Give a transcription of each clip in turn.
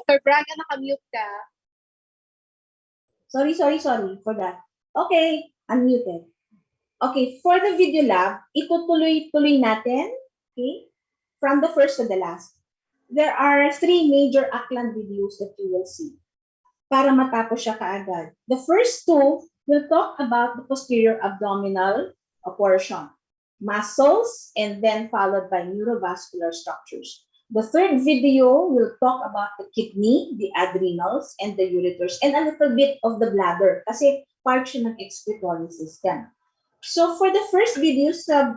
Dr. Braga, nakamute ka. Sorry for that. Okay, unmuted. Okay, for the video lab, itutuloy-tuloy natin, okay, from the first to the last. There are 3 major Aklan videos that you will see para matapos siya kaagad. The first 2 will talk about the posterior abdominal portion, muscles, and then followed by neurovascular structures. The third video will talk about the kidney, the adrenals, and the ureters, and a little bit of the bladder kasi part siya ng excretory system. So for the first video sa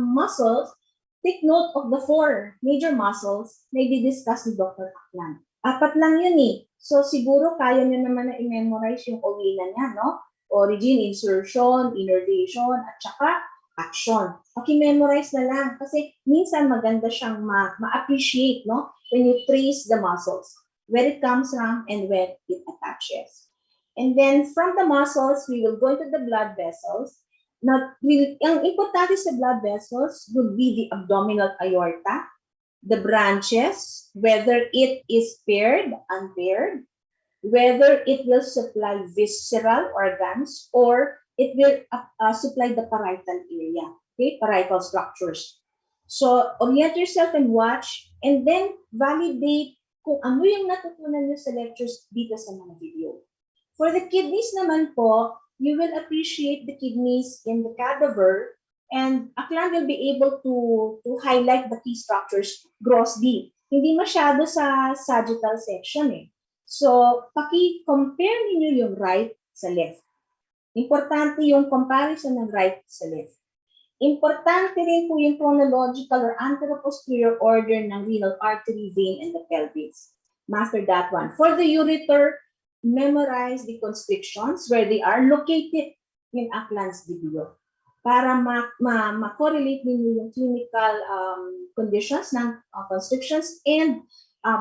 muscles, take note of the 4 major muscles na i-discuss ni Dr. Aklan. 4 lang yun eh. So siguro kaya nyo naman na i-memorize yung OA niya, no? Origin, insertion, innervation, at saka action. Paki-memorize na lang kasi minsan maganda siyang ma-appreciate, no? When you trace the muscles, where it comes from and where it attaches. And then from the muscles, we will go into the blood vessels. Now, ang importante sa blood vessels would be the abdominal aorta, the branches, whether it is paired, unpaired, whether it will supply visceral organs or it will supply the parietal area, okay, parietal structures. So, orient yourself and watch, and then validate kung ano yung natutunan nyo sa lectures dito sa mga video. For the kidneys naman po, you will appreciate the kidneys in the cadaver, and Aklan will be able to highlight the key structures grossly. Hindi masyado sa sagittal section eh. So, paki-compare niyo yung right sa left. Importante yung comparison ng right sa left. Importante rin po yung chronological or anteroposterior order ng renal artery, vein, and the pelvis. Master that one. For the ureter, memorize the constrictions where they are located in Aklan's video para ma-correlate ninyo yung clinical conditions ng constrictions and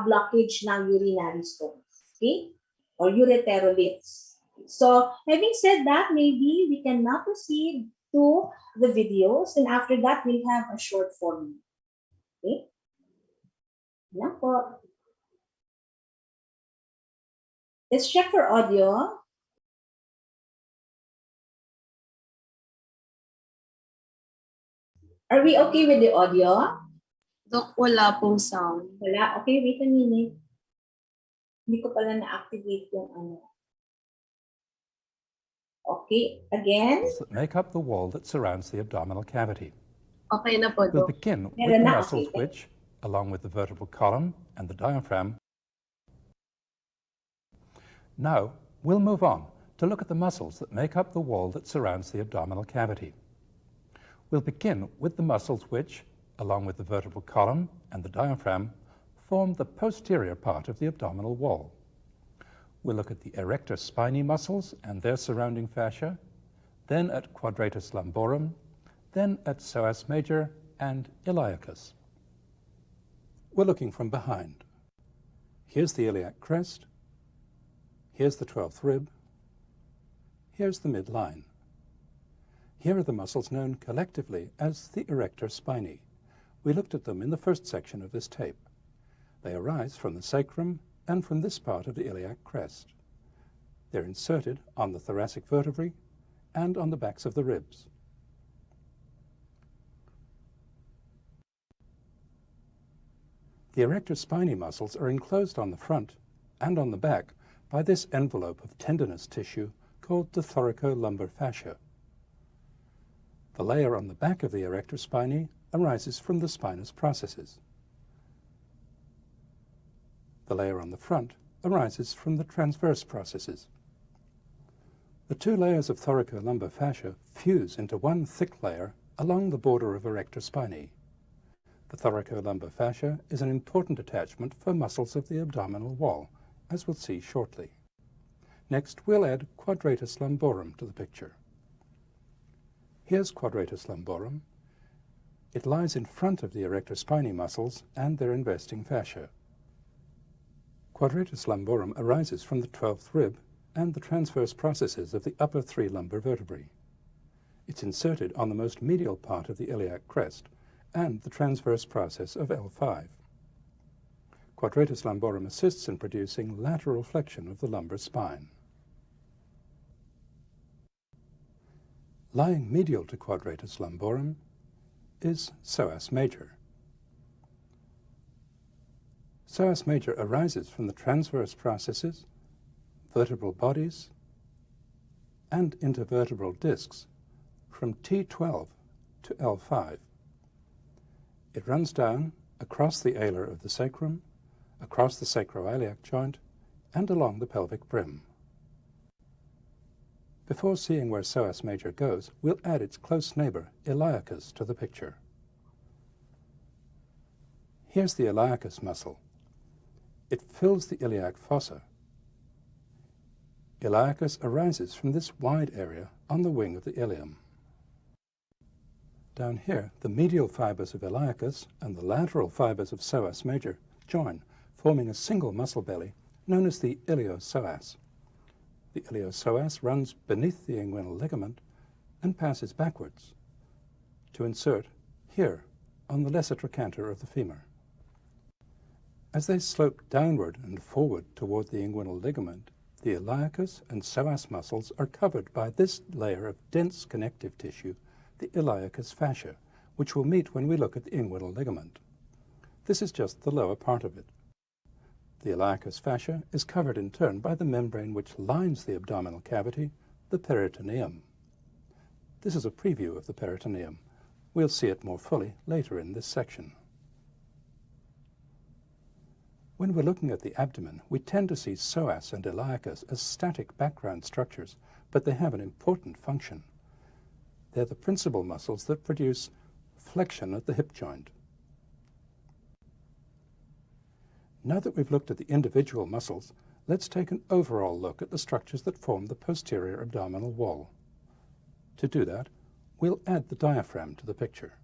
blockage ng urinary stones, okay? Or ureterolytes. So, having said that, maybe we can now proceed to the videos, and after that, we'll have a short form. Okay? Yan po. Let's check for audio. Are we okay with the audio? Dok, wala pong sound. Wala? Okay, wait a minute. Hindi ko pala na-activate yung ano. Okay, again. That make up the wall that surrounds the abdominal cavity. Okay na po, We'll Dok. begin with the muscles which, along with the vertebral column and the diaphragm. Now, we'll move on to look at the muscles that make up the wall that surrounds the abdominal cavity. We'll begin with the muscles which, along with the vertebral column and the diaphragm, form the posterior part of the abdominal wall. We'll look at the erector spinae muscles and their surrounding fascia, then at quadratus lumborum, then at psoas major and iliacus. We're looking from behind. Here's the iliac crest, here's the 12th rib, here's the midline. Here are the muscles known collectively as the erector spinae. We looked at them in the first section of this tape. They arise from the sacrum and from this part of the iliac crest. They're inserted on the thoracic vertebrae and on the backs of the ribs. The erector spinae muscles are enclosed on the front and on the back by this envelope of tendinous tissue called the thoracolumbar fascia. The layer on the back of the erector spinae arises from the spinous processes. The layer on the front arises from the transverse processes. The 2 layers of thoracolumbar fascia fuse into one thick layer along the border of erector spinae. The thoracolumbar fascia is an important attachment for muscles of the abdominal wall, as we'll see shortly. Next, we'll add quadratus lumborum to the picture. Here's quadratus lumborum. It lies in front of the erector spinae muscles and their investing fascia. Quadratus lumborum arises from the 12th rib and the transverse processes of the upper 3 lumbar vertebrae. It's inserted on the most medial part of the iliac crest and the transverse process of L5. Quadratus lumborum assists in producing lateral flexion of the lumbar spine. Lying medial to Quadratus lumborum is psoas major. Psoas major arises from the transverse processes, vertebral bodies, and intervertebral discs from T12 to L5. It runs down across the alar of the sacrum, across the sacroiliac joint, and along the pelvic brim. Before seeing where psoas major goes, we'll add its close neighbor, iliacus, to the picture. Here's the iliacus muscle. It fills the iliac fossa. Iliacus arises from this wide area on the wing of the ilium. Down here, the medial fibers of iliacus and the lateral fibers of psoas major join, forming a single muscle belly known as the iliopsoas. The iliopsoas runs beneath the inguinal ligament and passes backwards to insert here on the lesser trochanter of the femur. As they slope downward and forward toward the inguinal ligament, the iliacus and psoas muscles are covered by this layer of dense connective tissue, the iliacus fascia, which we'll meet when we look at the inguinal ligament. This is just the lower part of it. The iliacus fascia is covered in turn by the membrane which lines the abdominal cavity, the peritoneum. This is a preview of the peritoneum. We'll see it more fully later in this section. When we're looking at the abdomen, we tend to see psoas and iliacus as static background structures, but they have an important function. They're the principal muscles that produce flexion at the hip joint. Now that we've looked at the individual muscles, let's take an overall look at the structures that form the posterior abdominal wall. To do that, we'll add the diaphragm to the picture.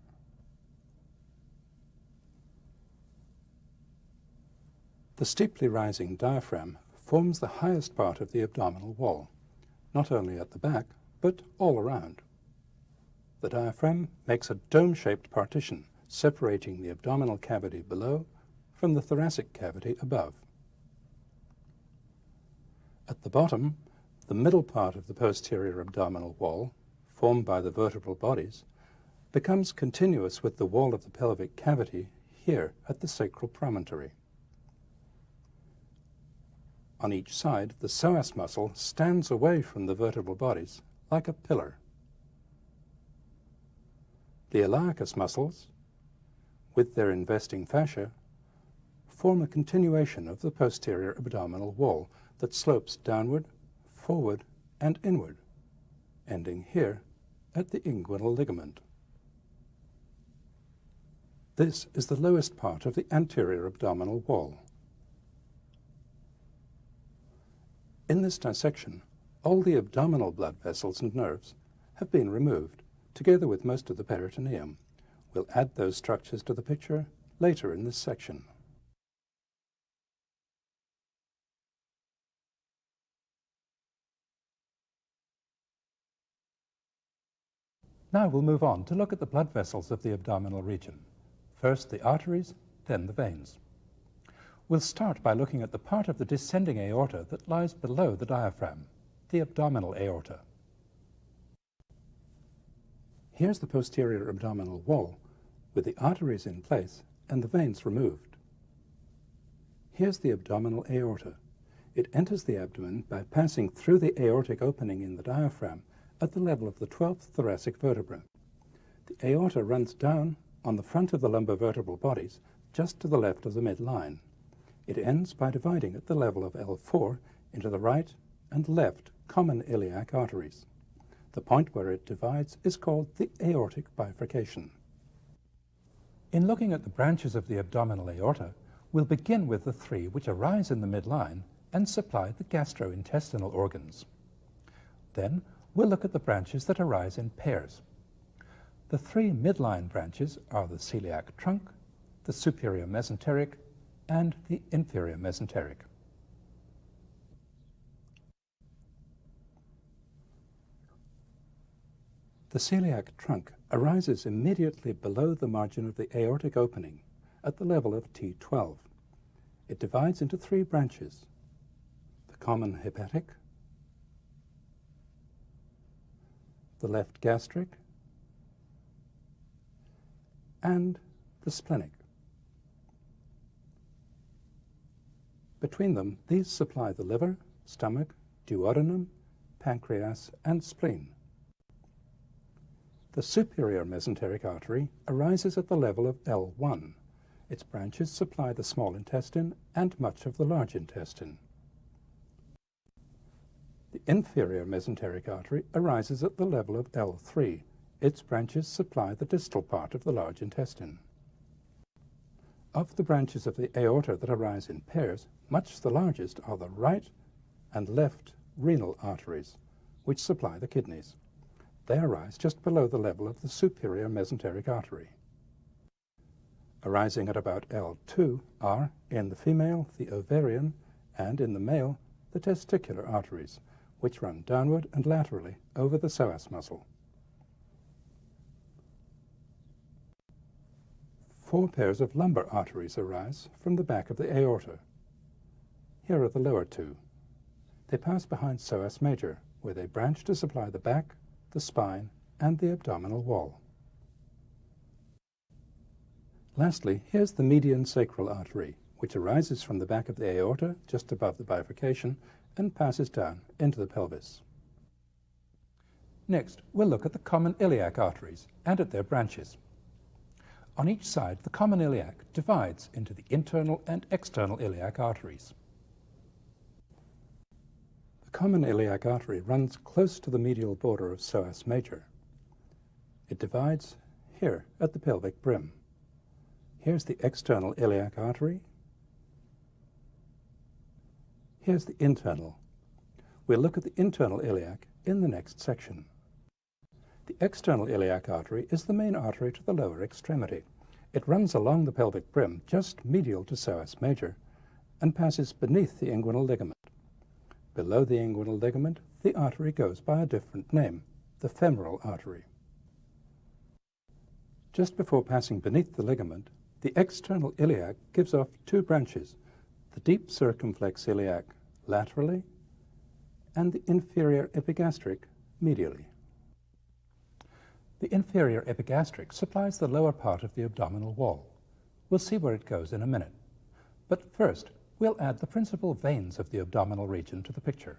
The steeply rising diaphragm forms the highest part of the abdominal wall, not only at the back, but all around. The diaphragm makes a dome-shaped partition separating the abdominal cavity below from the thoracic cavity above. At the bottom, the middle part of the posterior abdominal wall, formed by the vertebral bodies, becomes continuous with the wall of the pelvic cavity here at the sacral promontory. On each side, the psoas muscle stands away from the vertebral bodies like a pillar. The iliacus muscles, with their investing fascia, form a continuation of the posterior abdominal wall that slopes downward, forward, and inward, ending here at the inguinal ligament. This is the lowest part of the anterior abdominal wall. In this dissection, all the abdominal blood vessels and nerves have been removed, together with most of the peritoneum. We'll add those structures to the picture later in this section. Now we'll move on to look at the blood vessels of the abdominal region. First the arteries, then the veins. We'll start by looking at the part of the descending aorta that lies below the diaphragm, the abdominal aorta. Here's the posterior abdominal wall, with the arteries in place and the veins removed. Here's the abdominal aorta. It enters the abdomen by passing through the aortic opening in the diaphragm at the level of the 12th thoracic vertebra. The aorta runs down on the front of the lumbovertebral bodies, just to the left of the midline. It ends by dividing at the level of L4 into the right and left common iliac arteries. The point where it divides is called the aortic bifurcation. In looking at the branches of the abdominal aorta, we'll begin with the three which arise in the midline and supply the gastrointestinal organs. Then we'll look at the branches that arise in pairs. The three midline branches are the celiac trunk, the superior mesenteric, and the inferior mesenteric. The celiac trunk arises immediately below the margin of the aortic opening at the level of T12. It divides into three branches: the common hepatic, the left gastric, and the splenic. Between them, these supply the liver, stomach, duodenum, pancreas, and spleen. The superior mesenteric artery arises at the level of L1. Its branches supply the small intestine and much of the large intestine. The inferior mesenteric artery arises at the level of L3. Its branches supply the distal part of the large intestine. Of the branches of the aorta that arise in pairs, much the largest are the right and left renal arteries, which supply the kidneys. They arise just below the level of the superior mesenteric artery. Arising at about L2 are, in the female, the ovarian, and in the male, the testicular arteries, which run downward and laterally over the psoas muscle. 4 pairs of lumbar arteries arise from the back of the aorta. Here are the lower 2. They pass behind psoas major, where they branch to supply the back, the spine, and the abdominal wall. Lastly, here's the median sacral artery, which arises from the back of the aorta, just above the bifurcation, and passes down into the pelvis. Next, we'll look at the common iliac arteries and at their branches. On each side, the common iliac divides into the internal and external iliac arteries. The common iliac artery runs close to the medial border of psoas major. It divides here at the pelvic brim. Here's the external iliac artery. Here's the internal. We'll look at the internal iliac in the next section. The external iliac artery is the main artery to the lower extremity. It runs along the pelvic brim just medial to psoas major and passes beneath the inguinal ligament. Below the inguinal ligament, the artery goes by a different name, the femoral artery. Just before passing beneath the ligament, the external iliac gives off 2 branches, the deep circumflex iliac laterally and the inferior epigastric medially. The inferior epigastric supplies the lower part of the abdominal wall. We'll see where it goes in a minute. But first, we'll add the principal veins of the abdominal region to the picture.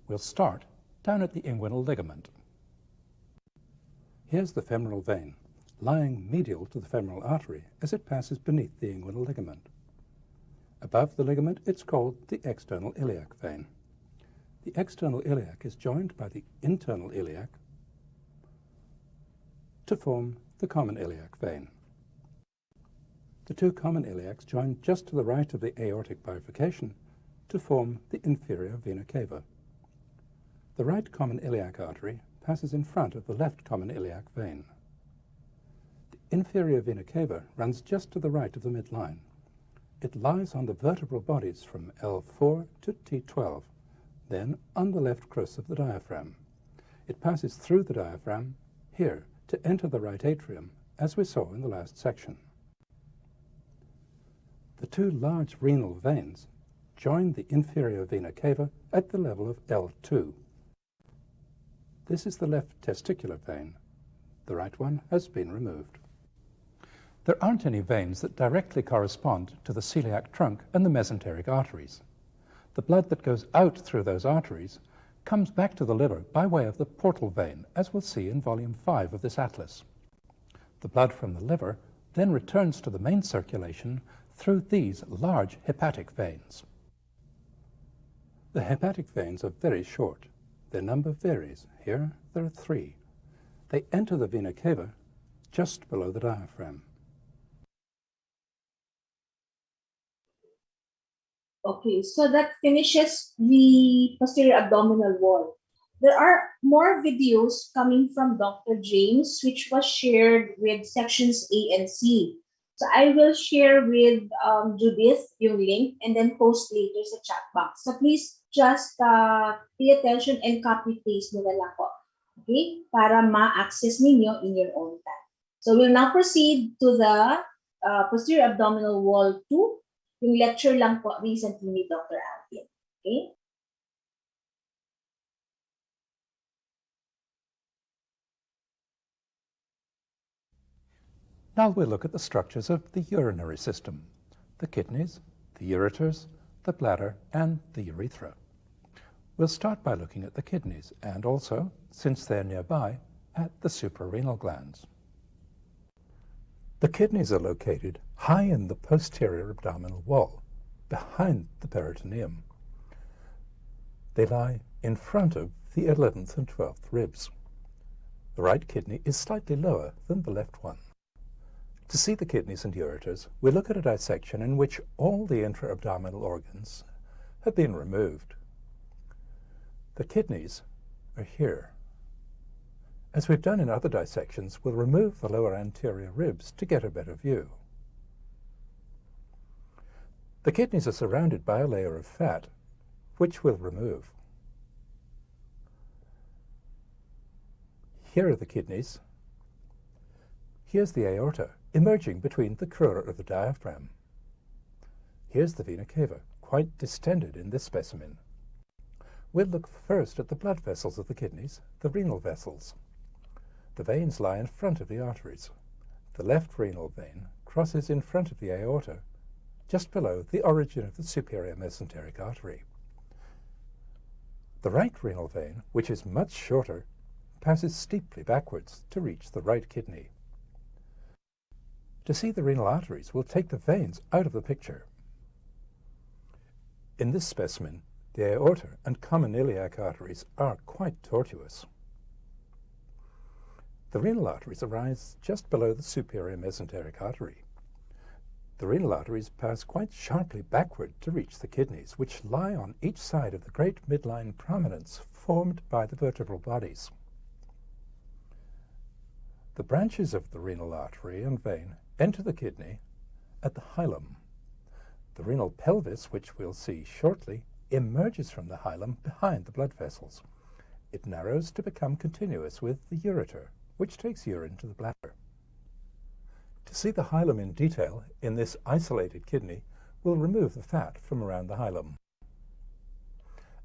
We'll start down at the inguinal ligament. Here's the femoral vein, lying medial to the femoral artery as it passes beneath the inguinal ligament. Above the ligament, it's called the external iliac vein. The external iliac is joined by the internal iliac to form the common iliac vein. The 2 common iliacs join just to the right of the aortic bifurcation to form the inferior vena cava. The right common iliac artery passes in front of the left common iliac vein. The inferior vena cava runs just to the right of the midline. It lies on the vertebral bodies from L4 to T12, then on the left crus of the diaphragm. It passes through the diaphragm here to enter the right atrium, as we saw in the last section. The 2 large renal veins join the inferior vena cava at the level of L2. This is the left testicular vein. The right one has been removed. There aren't any veins that directly correspond to the celiac trunk and the mesenteric arteries. The blood that goes out through those arteries comes back to the liver by way of the portal vein, as we'll see in volume 5 of this atlas. The blood from the liver then returns to the main circulation through these large hepatic veins. The hepatic veins are very short. Their number varies. Here there are 3. They enter the vena cava just below the diaphragm. Okay, so that finishes the posterior abdominal wall. There are more videos coming from Dr. James, which was shared with sections A and C. So I will share with Judith yung link and then post later sa chat box. So please just pay attention and copy-paste nyo na lang po. Okay? Para ma-access ninyo in your own time. So we'll now proceed to the posterior abdominal wall 2. Yung lecture lang po recently ni Dr. Alvin. Okay? Now we'll look at the structures of the urinary system: the kidneys, the ureters, the bladder, and the urethra. We'll start by looking at the kidneys and also, since they're nearby, at the suprarenal glands. The kidneys are located high in the posterior abdominal wall, behind the peritoneum. They lie in front of the 11th and 12th ribs. The right kidney is slightly lower than the left one. To see the kidneys and ureters, we look at a dissection in which all the intra-abdominal organs have been removed. The kidneys are here. As we've done in other dissections, we'll remove the lower anterior ribs to get a better view. The kidneys are surrounded by a layer of fat, which we'll remove. Here are the kidneys. Here's the aorta, emerging between the crura of the diaphragm. Here's the vena cava, quite distended in this specimen. We'll look first at the blood vessels of the kidneys, the renal vessels. The veins lie in front of the arteries. The left renal vein crosses in front of the aorta, just below the origin of the superior mesenteric artery. The right renal vein, which is much shorter, passes steeply backwards to reach the right kidney. To see the renal arteries, we'll take the veins out of the picture. In this specimen, the aorta and common iliac arteries are quite tortuous. The renal arteries arise just below the superior mesenteric artery. The renal arteries pass quite sharply backward to reach the kidneys, which lie on each side of the great midline prominence formed by the vertebral bodies. The branches of the renal artery and vein enter the kidney at the hilum. The renal pelvis, which we'll see shortly, emerges from the hilum behind the blood vessels. It narrows to become continuous with the ureter, which takes urine to the bladder. To see the hilum in detail in this isolated kidney, we'll remove the fat from around the hilum.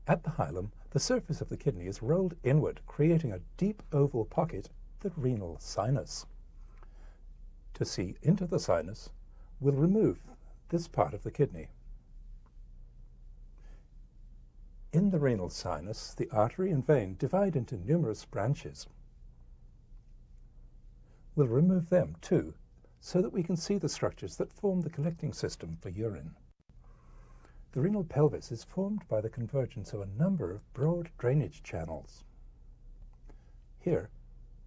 At the hilum, the surface of the kidney is rolled inward, creating a deep oval pocket, the renal sinus. To see into the sinus, we'll remove this part of the kidney. In the renal sinus, the artery and vein divide into numerous branches. We'll remove them too, so that we can see the structures that form the collecting system for urine. The renal pelvis is formed by the convergence of a number of broad drainage channels. Here,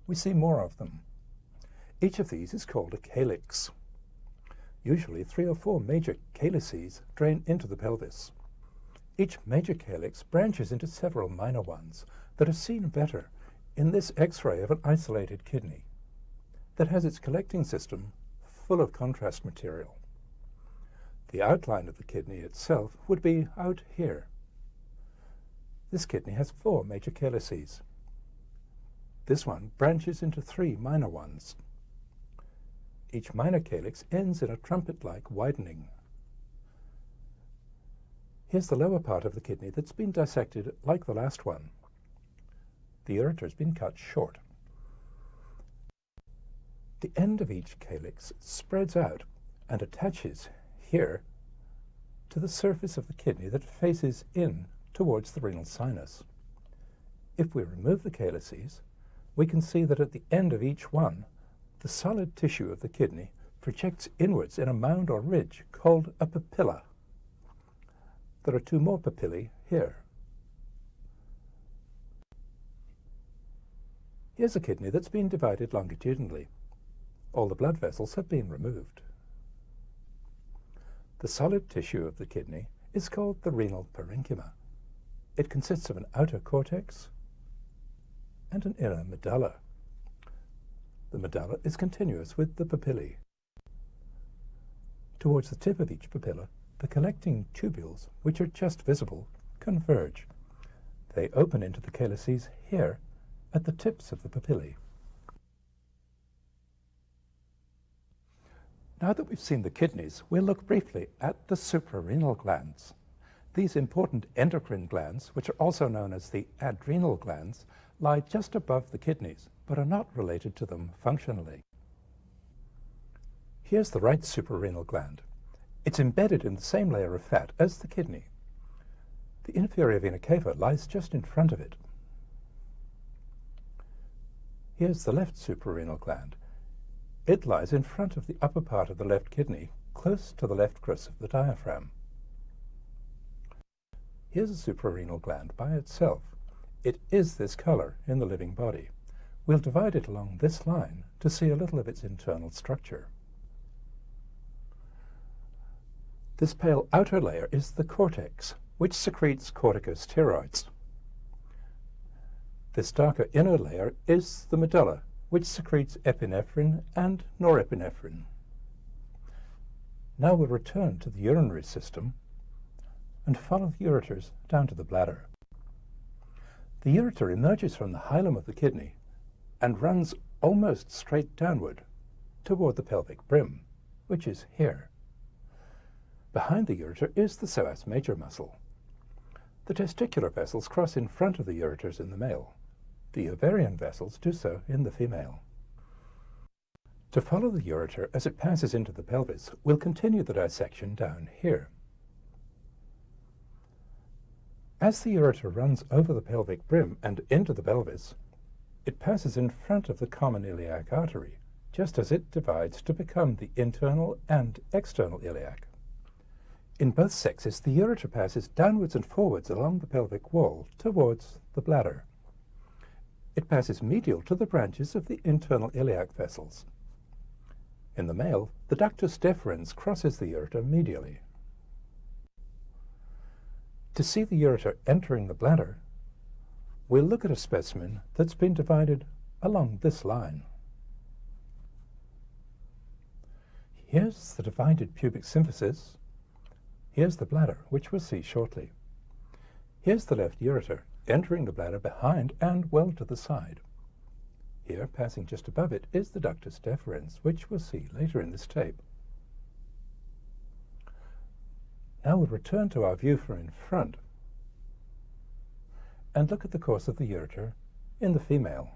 we see more of them. Each of these is called a calyx. Usually 3 or 4 major calyces drain into the pelvis. Each major calyx branches into several minor ones that are seen better in this X-ray of an isolated kidney that has its collecting system full of contrast material. The outline of the kidney itself would be out here. This kidney has 4 major calyces. This one branches into 3 minor ones. Each minor calyx ends in a trumpet-like widening. Here's the lower part of the kidney that's been dissected like the last one. The ureter's been cut short. The end of each calyx spreads out and attaches here to the surface of the kidney that faces in towards the renal sinus. If we remove the calyces, we can see that at the end of each one, the solid tissue of the kidney projects inwards in a mound or ridge called a papilla. There are 2 more papillae here. Here's a kidney that's been divided longitudinally. All the blood vessels have been removed. The solid tissue of the kidney is called the renal parenchyma. It consists of an outer cortex and an inner medulla. The medulla is continuous with the papillae. Towards the tip of each papilla, the collecting tubules, which are just visible, converge. They open into the calyces here at the tips of the papillae. Now that we've seen the kidneys, we'll look briefly at the suprarenal glands. These important endocrine glands, which are also known as the adrenal glands, lie just above the kidneys, but are not related to them functionally. Here's the right suprarenal gland. It's embedded in the same layer of fat as the kidney. The inferior vena cava lies just in front of it. Here's the left suprarenal gland. It lies in front of the upper part of the left kidney, close to the left crus of the diaphragm. Here's a suprarenal gland by itself. It is this color in the living body. We'll divide it along this line to see a little of its internal structure. This pale outer layer is the cortex, which secretes corticosteroids. This darker inner layer is the medulla, which secretes epinephrine and norepinephrine. Now we'll return to the urinary system and follow the ureters down to the bladder. The ureter emerges from the hilum of the kidney and runs almost straight downward toward the pelvic brim, which is here. Behind the ureter is the psoas major muscle. The testicular vessels cross in front of the ureters in the male. The ovarian vessels do so in the female. To follow the ureter as it passes into the pelvis, we'll continue the dissection down here. As the ureter runs over the pelvic brim and into the pelvis, it passes in front of the common iliac artery, just as it divides to become the internal and external iliac. In both sexes, the ureter passes downwards and forwards along the pelvic wall towards the bladder. It passes medial to the branches of the internal iliac vessels. In the male, the ductus deferens crosses the ureter medially. To see the ureter entering the bladder, we'll look at a specimen that's been divided along this line. Here's the divided pubic symphysis. Here's the bladder, which we'll see shortly. Here's the left ureter, entering the bladder behind and well to the side. Here, passing just above it, is the ductus deferens, which we'll see later in this tape. Now we'll return to our view from in front and look at the course of the ureter in the female.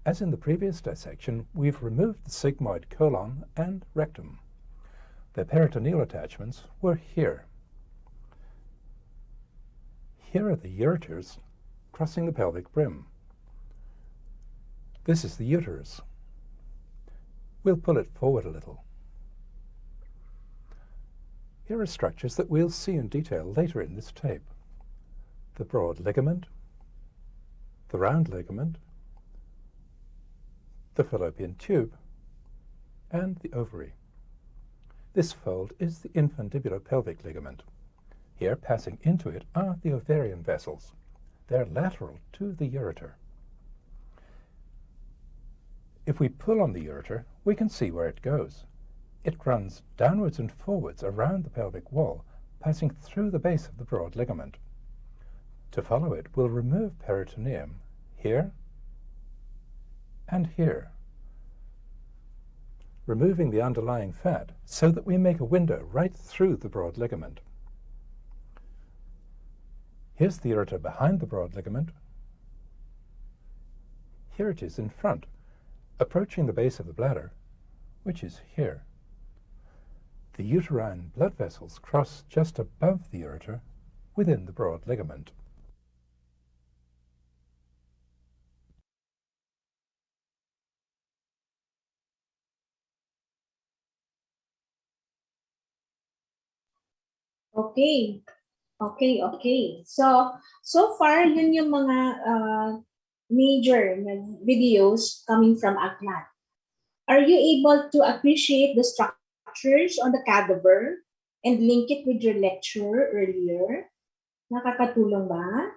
As in the previous dissection, we've removed the sigmoid colon and rectum. Their peritoneal attachments were here. Here are the ureters crossing the pelvic brim. This is the uterus. We'll pull it forward a little. Here are structures that we'll see in detail later in this tape. The broad ligament, the round ligament, the fallopian tube, and the ovary. This fold is the infundibulopelvic ligament. Here, passing into it, are the ovarian vessels. They're lateral to the ureter. If we pull on the ureter, we can see where it goes. It runs downwards and forwards around the pelvic wall, passing through the base of the broad ligament. To follow it, we'll remove peritoneum here and here, removing the underlying fat so that we make a window right through the broad ligament. Here's the ureter behind the broad ligament. Here it is in front, approaching the base of the bladder, which is here. The uterine blood vessels cross just above the ureter within the broad ligament. Okay. Okay. So far, yun yung mga major videos coming from Aklat. Are you able to appreciate the structures on the cadaver and link it with your lecture earlier? Nakakatulong ba?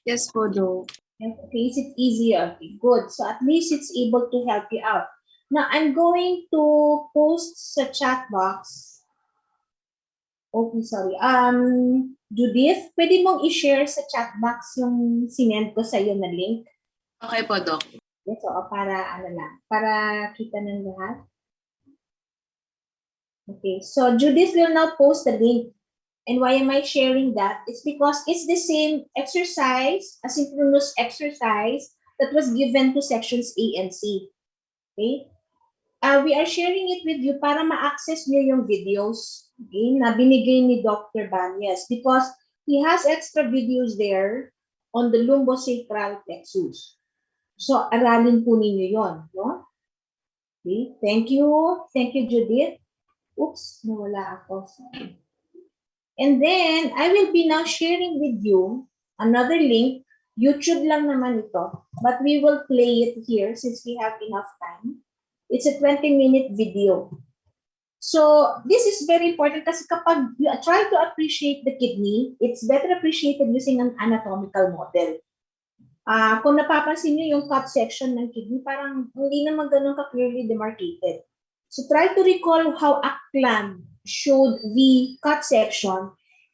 Yes po, Doc. Okay, is it easy? Okay, good. So at least it's able to help you out. Now, I'm going to post sa chat box. Okay, sorry. Judith, pwede mong i-share sa chat box yung sinend ko sa iyo na link? Okay po, Doc. Yes, oo, para ano lang, para kita ng lahat. Okay, so Judith will now post the link. And why am I sharing that? It's because it's the same exercise, asynchronous exercise that was given to sections A and C. Okay? We are sharing it with you para ma-access nyo yung videos, okay, na binigay ni Dr. Banyas because he has extra videos there on the lumbosacral plexus. So, aralin po ninyo yon, no? Okay, thank you. Thank you, Judith. Oops, nawala ako. Sorry. And then, I will be now sharing with you another link. YouTube lang naman ito, but we will play it here since we have enough time. It's a 20-minute video. So, this is very important kasi kapag you try to appreciate the kidney, it's better appreciated using an anatomical model. Kung napapansin nyo yung cut section ng kidney, parang hindi naman ganun ka-clearly demarcated. So, try to recall how Aklan showed the cut section,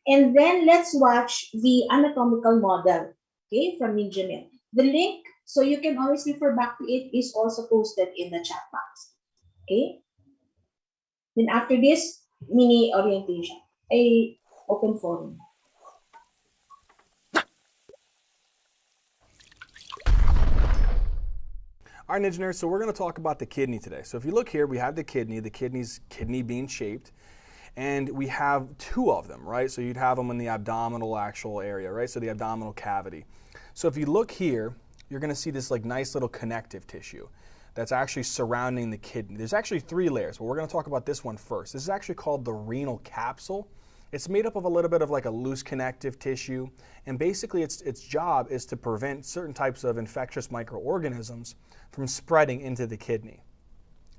and then let's watch the anatomical model, okay, from Ninjamed. The link, so you can always refer back to it, is also posted in the chat box. Okay? Then after this, mini orientation, a open forum. All right, Ninja Nerds, so we're going to talk about the kidney today. So if you look here, we have the kidney's kidney bean shaped, and we have two of them, right? So you'd have them in the abdominal actual area, right? So the abdominal cavity. So if you look here, you're going to see this like nice little connective tissue that's actually surrounding the kidney. There's actually three layers, but we're going to talk about this one first. This is actually called the renal capsule. It's made up of a little bit of like a loose connective tissue, and basically its job is to prevent certain types of infectious microorganisms from spreading into the kidney.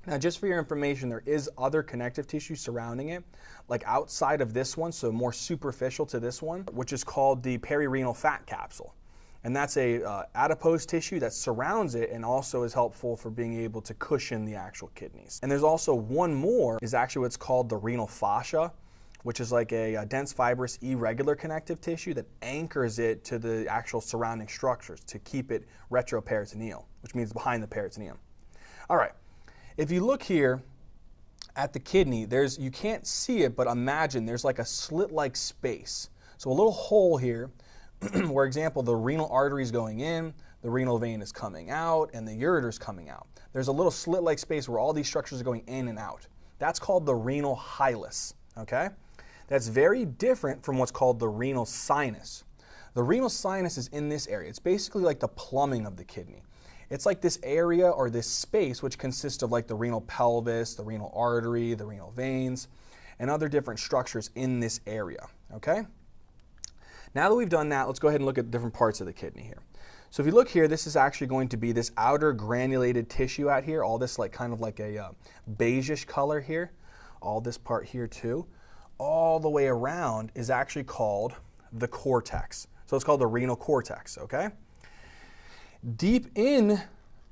Now, just for your information, there is other connective tissue surrounding it, like outside of this one, so more superficial to this one, which is called the perirenal fat capsule. And that's a adipose tissue that surrounds it and also is helpful for being able to cushion the actual kidneys. And there's also one more, is actually what's called the renal fascia, which is like a dense fibrous irregular connective tissue that anchors it to the actual surrounding structures to keep it retroperitoneal, which means behind the peritoneum. All right, if you look here at the kidney, you can't see it, but imagine there's like a slit-like space. So a little hole here where, example, the renal artery is going in, the renal vein is coming out, and the ureter is coming out. There's a little slit-like space where all these structures are going in and out. That's called the renal hilus, okay? That's very different from what's called the renal sinus. The renal sinus is in this area. It's basically like the plumbing of the kidney. It's like this area or this space which consists of like the renal pelvis, the renal artery, the renal veins, and other different structures in this area, okay? Now that we've done that, let's go ahead and look at different parts of the kidney here. So if you look here, this is actually going to be this outer granulated tissue out here, all this like kind of like a beigeish color here, all this part here too. All the way around is actually called the cortex. So it's called the renal cortex, okay? Deep in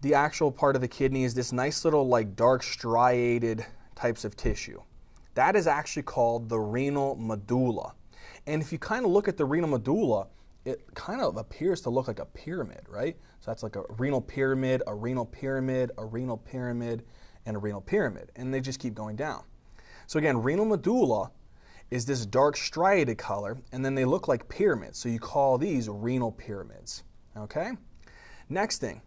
the actual part of the kidney is this nice little like dark striated types of tissue. That is actually called the renal medulla. And if you kind of look at the renal medulla, it kind of appears to look like a pyramid, right? So that's like a renal pyramid, a renal pyramid, a renal pyramid, and a renal pyramid. And they just keep going down. So again, renal medulla is this dark striated color, and then they look like pyramids. So you call these renal pyramids, okay? Next thing,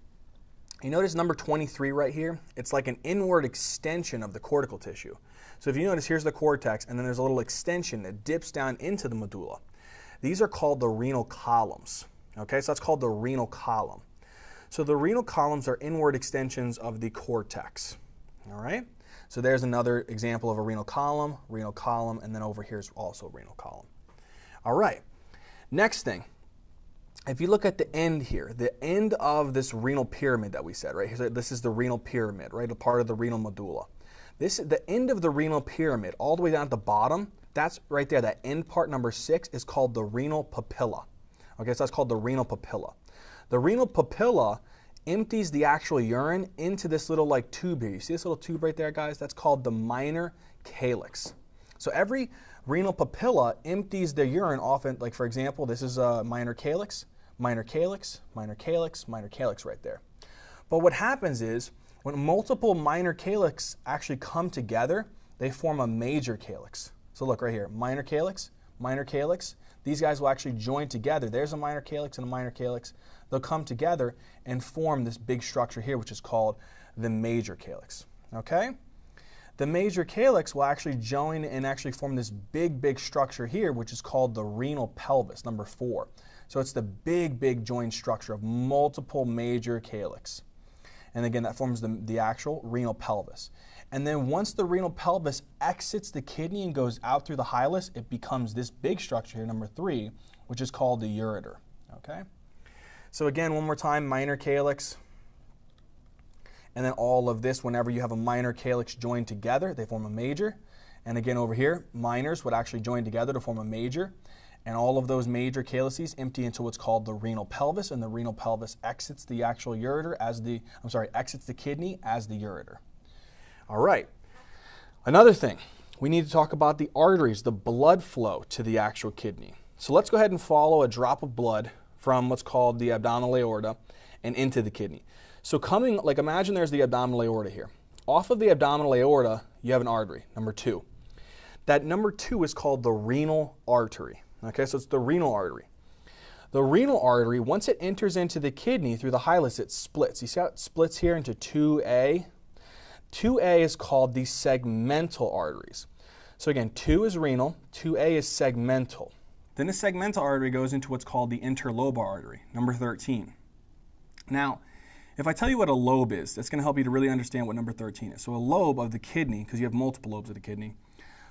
you notice number 23 right here? It's like an inward extension of the cortical tissue. So if you notice, here's the cortex, and then there's a little extension that dips down into the medulla. These are called the renal columns, okay? So that's called the renal column. So the renal columns are inward extensions of the cortex, all right? So there's another example of a renal column, and then over here is also renal column. All right, next thing, if you look at the end here, the end of this renal pyramid that we said, right? Here, this is the renal pyramid, right? A part of the renal medulla. The end of the renal pyramid, all the way down at the bottom, that's right there, that end part number 6 is called the renal papilla. Okay, so that's called the renal papilla. The renal papilla empties the actual urine into this little like tube here. You see this little tube right there, guys? That's called the minor calyx. So every renal papilla empties the urine off, like for example, this is a minor calyx, minor calyx, minor calyx, minor calyx right there. But what happens is when multiple minor calyx actually come together, they form a major calyx. So look right here, minor calyx, minor calyx. These guys will actually join together. There's a minor calyx and a minor calyx. They'll come together and form this big structure here, which is called the major calyx. Okay? The major calyx will actually join and actually form this big structure here, which is called the renal pelvis, number 4. So it's the big joined structure of multiple major calyx. And again, that forms the actual renal pelvis. And then once the renal pelvis exits the kidney and goes out through the hilus, it becomes this big structure here, number 3, which is called the ureter. Okay? So again, one more time, minor calyx. And then all of this, whenever you have a minor calyx joined together, they form a major. And again, over here, minors would actually join together to form a major. And all of those major calyces empty into what's called the renal pelvis, and the renal pelvis exits the actual ureter as exits the kidney as the ureter. All right. Another thing, we need to talk about the arteries, the blood flow to the actual kidney. So let's go ahead and follow a drop of blood from what's called the abdominal aorta and into the kidney. So imagine there's the abdominal aorta here. Off of the abdominal aorta, you have an artery, number 2. That number 2 is called the renal artery. Okay, so it's the renal artery. The renal artery, once it enters into the kidney through the hilus, it splits. You see how it splits here into 2A? 2A is called the segmental arteries. So again, 2 is renal, 2A is segmental. Then the segmental artery goes into what's called the interlobar artery, number 13. Now, if I tell you what a lobe is, that's going to help you to really understand what number 13 is. So a lobe of the kidney, because you have multiple lobes of the kidney,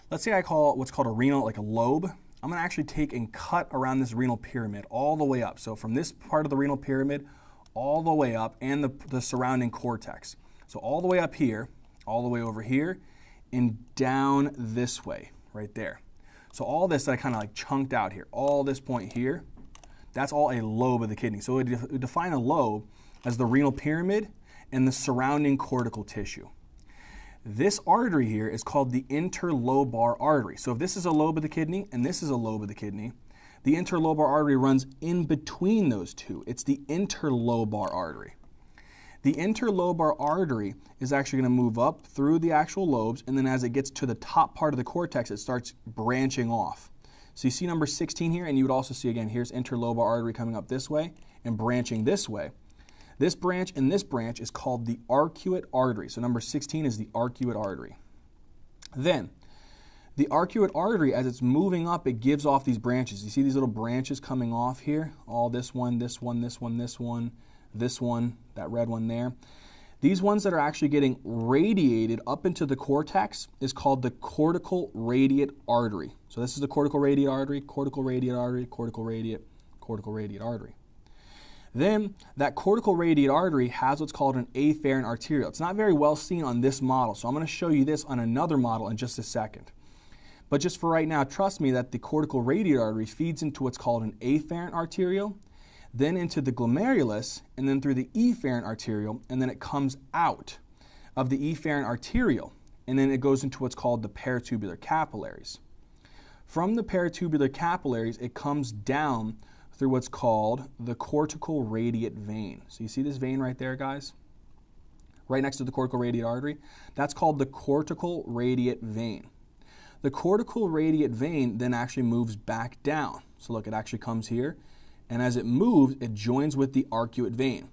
let's say I call it what's called a renal, like a lobe. I'm going to actually take and cut around this renal pyramid all the way up. So from this part of the renal pyramid all the way up, and the surrounding cortex. So all the way up here, all the way over here, and down this way, right there. So all this that I kind of like chunked out here, all this point here, that's all a lobe of the kidney. So we define a lobe as the renal pyramid and the surrounding cortical tissue. This artery here is called the interlobar artery. So if this is a lobe of the kidney and this is a lobe of the kidney, the interlobar artery runs in between those two. It's the interlobar artery. The interlobar artery is actually going to move up through the actual lobes, and then as it gets to the top part of the cortex, it starts branching off. So you see number 16 here, and you would also see again, here's interlobar artery coming up this way and branching this way. This branch and this branch is called the arcuate artery. So number 16 is the arcuate artery. Then, the arcuate artery, as it's moving up, it gives off these branches. You see these little branches coming off here? All this one, this one, this one, this one, this one, that red one there. These ones that are actually getting radiated up into the cortex is called the cortical radiate artery. So this is the cortical radiate artery, cortical radiate artery, cortical radiate artery. Then that cortical radiate artery has what's called an afferent arteriole. It's not very well seen on this model, so I'm going to show you this on another model in just a second. But just for right now, trust me that the cortical radiate artery feeds into what's called an afferent arteriole, then into the glomerulus, and then through the efferent arteriole, and then it comes out of the efferent arteriole, and then it goes into what's called the peritubular capillaries. From the peritubular capillaries, it comes down through what's called the cortical radiate vein. So you see this vein right there, guys? Right next to the cortical radiate artery? That's called the cortical radiate vein. The cortical radiate vein then actually moves back down. So look, it actually comes here, and as it moves, it joins with the arcuate vein.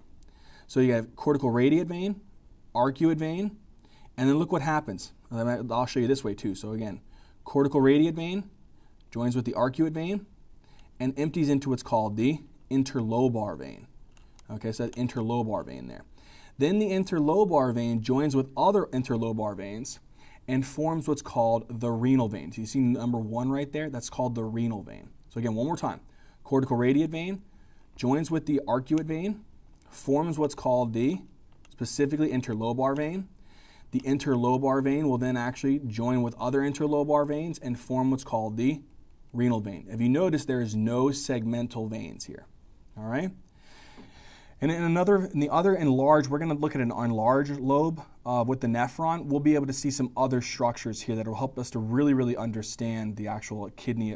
So you have cortical radiate vein, arcuate vein, and then look what happens. I'll show you this way too. So again, cortical radiate vein joins with the arcuate vein, and empties into what's called the interlobar vein. Okay, so that interlobar vein there. Then the interlobar vein joins with other interlobar veins and forms what's called the renal vein. So you see number 1 right there? That's called the renal vein. So again, one more time. Cortical radiate vein joins with the arcuate vein, forms what's called the specifically interlobar vein. The interlobar vein will then actually join with other interlobar veins and form what's called the renal vein. If you notice, there is no segmental veins here. All right? And in the other enlarged, we're going to look at an enlarged lobe with the nephron. We'll be able to see some other structures here that will help us to really understand the actual kidney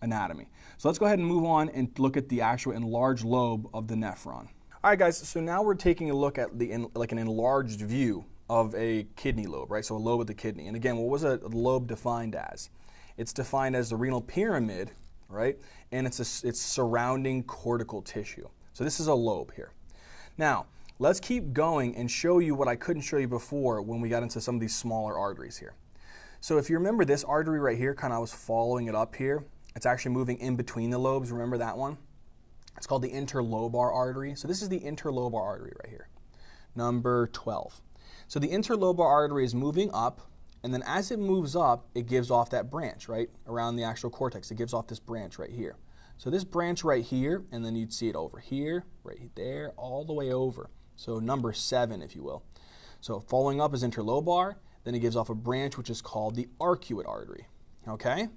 anatomy. So let's go ahead and move on and look at the actual enlarged lobe of the nephron. All right, guys, so now we're taking a look at like an enlarged view of a kidney lobe, right? So a lobe of the kidney. And again, what was a lobe defined as? It's defined as the renal pyramid, right? And it's surrounding cortical tissue. So this is a lobe here. Now, let's keep going and show you what I couldn't show you before when we got into some of these smaller arteries here. So if you remember this artery right here, kind of I was following it up here. It's actually moving in between the lobes. Remember that one? It's called the interlobar artery. So this is the interlobar artery right here, number 12. So the interlobar artery is moving up, and then as it moves up, it gives off that branch, right, around the actual cortex. It gives off this branch right here. So this branch right here, and then you'd see it over here, right there, all the way over. So number 7, if you will. So following up is interlobar, then it gives off a branch which is called the arcuate artery, okay?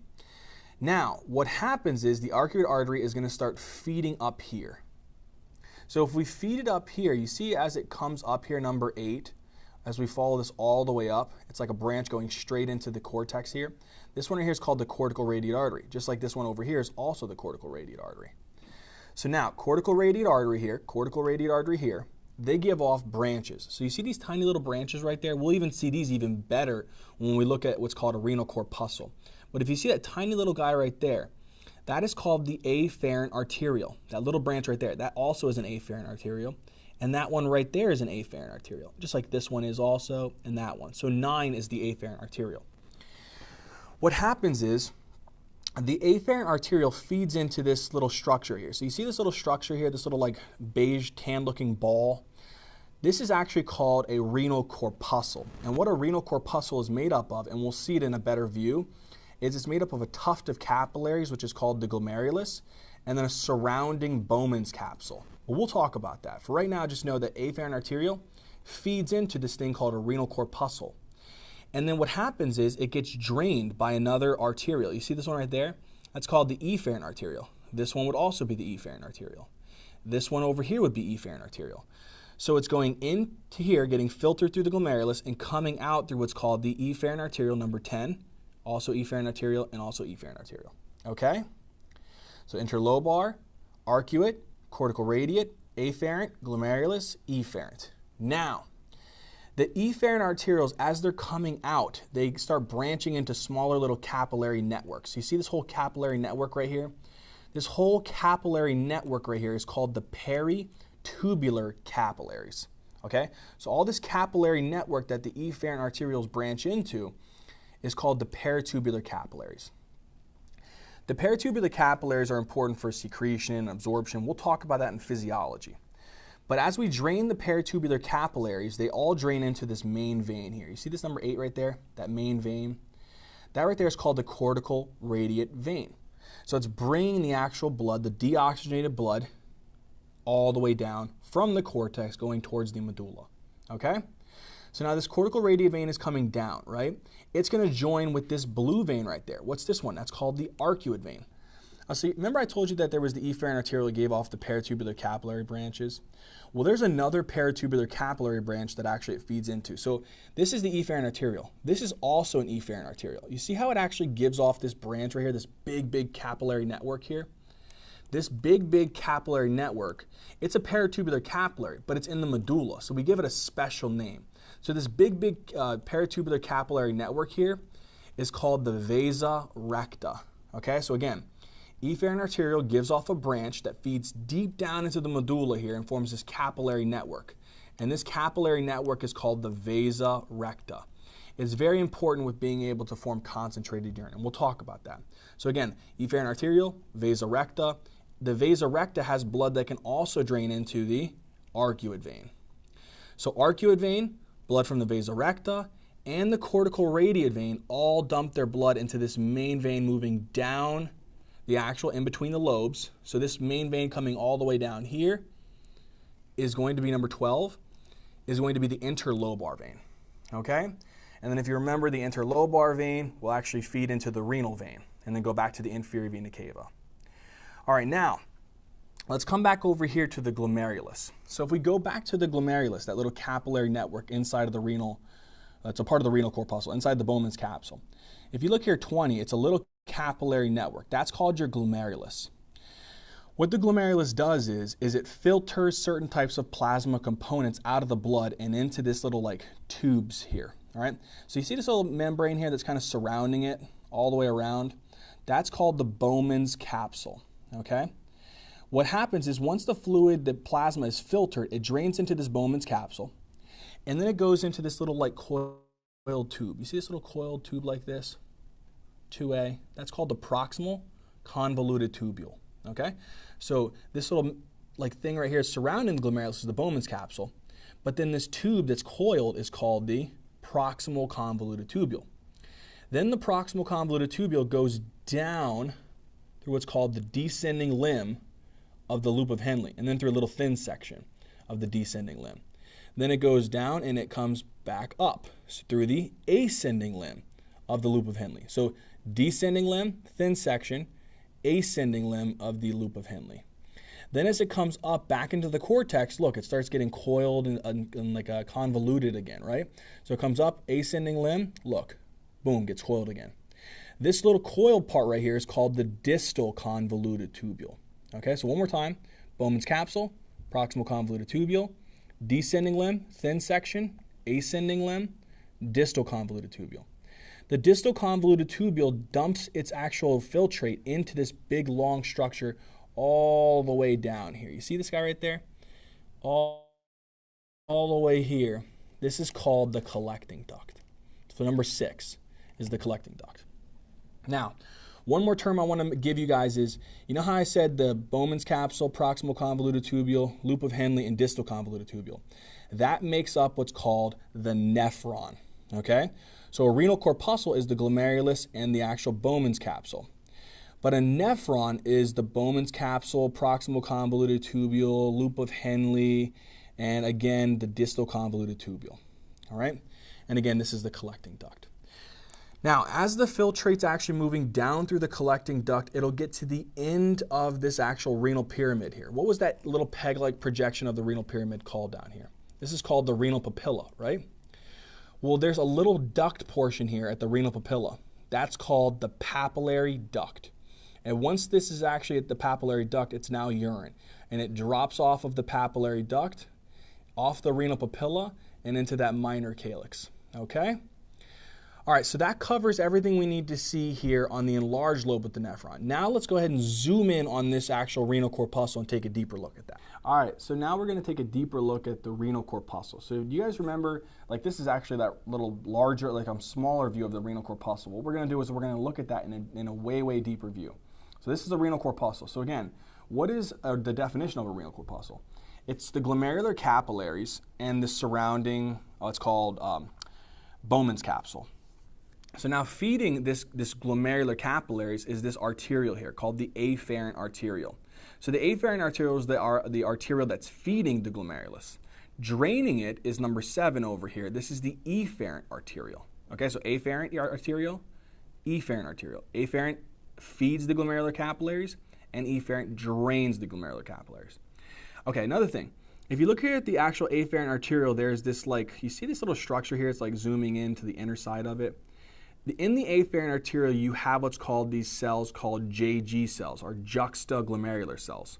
Now, what happens is the arcuate artery is going to start feeding up here. So if we feed it up here, you see as it comes up here, number 8, as we follow this all the way up, it's like a branch going straight into the cortex here. This one right here is called the cortical radiate artery, just like this one over here is also the cortical radiate artery. So now, cortical radiate artery here, they give off branches. So you see these tiny little branches right there? We'll even see these even better when we look at what's called a renal corpuscle. But if you see that tiny little guy right there, that is called the afferent arteriole. That little branch right there, that also is an afferent arteriole. And that one right there is an afferent arteriole, just like this one is also, and that one. So 9 is the afferent arteriole. What happens is, the afferent arteriole feeds into this little structure here. So you see this little structure here, this little like beige tan looking ball? This is actually called a renal corpuscle. And what a renal corpuscle is made up of, and we'll see it in a better view, is it's made up of a tuft of capillaries, which is called the glomerulus, and then a surrounding Bowman's capsule. Well, we'll talk about that. For right now, just know that afferent arteriole feeds into this thing called a renal corpuscle. And then what happens is it gets drained by another arteriole. You see this one right there? That's called the efferent arteriole. This one would also be the efferent arteriole. This one over here would be efferent arteriole. So it's going into here, getting filtered through the glomerulus, and coming out through what's called the efferent arteriole number 10, also efferent arteriole, and also efferent arteriole. Okay? So interlobar, arcuate, cortical radiate, afferent, glomerulus, efferent. Now, the efferent arterioles, as they're coming out, they start branching into smaller little capillary networks. You see this whole capillary network right here? This whole capillary network right here is called the peritubular capillaries. Okay? So all this capillary network that the efferent arterioles branch into is called the peritubular capillaries. The peritubular capillaries are important for secretion and absorption. We'll talk about that in physiology. But as we drain the peritubular capillaries, they all drain into this main vein here. You see this number 8 right there, that main vein? That right there is called the cortical radiate vein. So it's bringing the actual blood, the deoxygenated blood, all the way down from the cortex going towards the medulla, okay? So now this cortical radiate vein is coming down, right? It's going to join with this blue vein right there. What's this one? That's called the arcuate vein. So remember I told you that there was the efferent arteriole that gave off the peritubular capillary branches? Well, there's another peritubular capillary branch that actually it feeds into. So this is the efferent arteriole. This is also an efferent arteriole. You see how it actually gives off this branch right here, this big capillary network here? This big capillary network, it's a peritubular capillary, but it's in the medulla, so we give it a special name. So this big peritubular capillary network here is called the vasa recta. Okay, so again, efferent arteriole gives off a branch that feeds deep down into the medulla here and forms this capillary network. And this capillary network is called the vasa recta. It's very important with being able to form concentrated urine, and we'll talk about that. So again, efferent arteriole, vasa recta. The vasa recta has blood that can also drain into the arcuate vein. So arcuate vein, blood from the vasa recta, and the cortical radiate vein all dump their blood into this main vein moving down the actual in between the lobes. So this main vein coming all the way down here is going to be number 12, is going to be the interlobar vein, okay? And then if you remember, the interlobar vein will actually feed into the renal vein and then go back to the inferior vena cava. All right, now, let's come back over here to the glomerulus. So if we go back to the glomerulus, that little capillary network inside of the renal, it's a part of the renal corpuscle, inside the Bowman's capsule. If you look here 20, it's a little capillary network. That's called your glomerulus. What the glomerulus does is it filters certain types of plasma components out of the blood and into this little like tubes here, all right? So you see this little membrane here that's kind of surrounding it all the way around? That's called the Bowman's capsule, okay? What happens is once the fluid, the plasma is filtered, it drains into this Bowman's capsule, and then it goes into this little like coiled tube. You see this little coiled tube like this? 2A, that's called the proximal convoluted tubule, okay? So this little like thing right here surrounding the glomerulus is the Bowman's capsule, but then this tube that's coiled is called the proximal convoluted tubule. Then the proximal convoluted tubule goes down through what's called the descending limb of the loop of Henle, and then through a little thin section of the descending limb. Then it goes down and it comes back up through the ascending limb of the loop of Henle. So descending limb, thin section, ascending limb of the loop of Henle. Then as it comes up back into the cortex, look, it starts getting coiled and like convoluted again, right? So it comes up, ascending limb, look, boom, gets coiled again. This little coiled part right here is called the distal convoluted tubule. Okay, so one more time, Bowman's capsule, proximal convoluted tubule, descending limb, thin section, ascending limb, distal convoluted tubule. The distal convoluted tubule dumps its actual filtrate into this big long structure all the way down here. You see this guy right there? All the way here. This is called the collecting duct. So number 6 is the collecting duct. Now, one more term I want to give you guys is, you know how I said the Bowman's capsule, proximal convoluted tubule, loop of Henle, and distal convoluted tubule? That makes up what's called the nephron, okay? So a renal corpuscle is the glomerulus and the actual Bowman's capsule. But a nephron is the Bowman's capsule, proximal convoluted tubule, loop of Henle, and again, the distal convoluted tubule, all right? And again, this is the collecting duct. Now, as the filtrate's actually moving down through the collecting duct, it'll get to the end of this actual renal pyramid here. What was that little peg-like projection of the renal pyramid called down here? This is called the renal papilla, right? Well, there's a little duct portion here at the renal papilla. That's called the papillary duct. And once this is actually at the papillary duct, it's now urine. And it drops off of the papillary duct, off the renal papilla, and into that minor calyx, okay? All right, so that covers everything we need to see here on the enlarged lobe with the nephron. Now let's go ahead and zoom in on this actual renal corpuscle and take a deeper look at that. All right, so now we're going to take a deeper look at the renal corpuscle. So do you guys remember, like this is actually that little larger, like a smaller view of the renal corpuscle. What we're going to do is we're going to look at that in a way deeper view. So this is a renal corpuscle. So again, what is the definition of a renal corpuscle? It's the glomerular capillaries and the surrounding, it's called Bowman's capsule. So now feeding this glomerular capillaries is this arterial here called the afferent arterial. So the afferent arterial is the arterial that's feeding the glomerulus. Draining it is number 7 over here. This is the efferent arterial. Okay, so afferent arterial, efferent arterial. Afferent feeds the glomerular capillaries and efferent drains the glomerular capillaries. Okay, another thing. If you look here at the actual afferent arterial, there's this like, you see this little structure here? It's like zooming into the inner side of it. In the afferent arterial, you have what's called these cells called JG cells, or juxtaglomerular cells.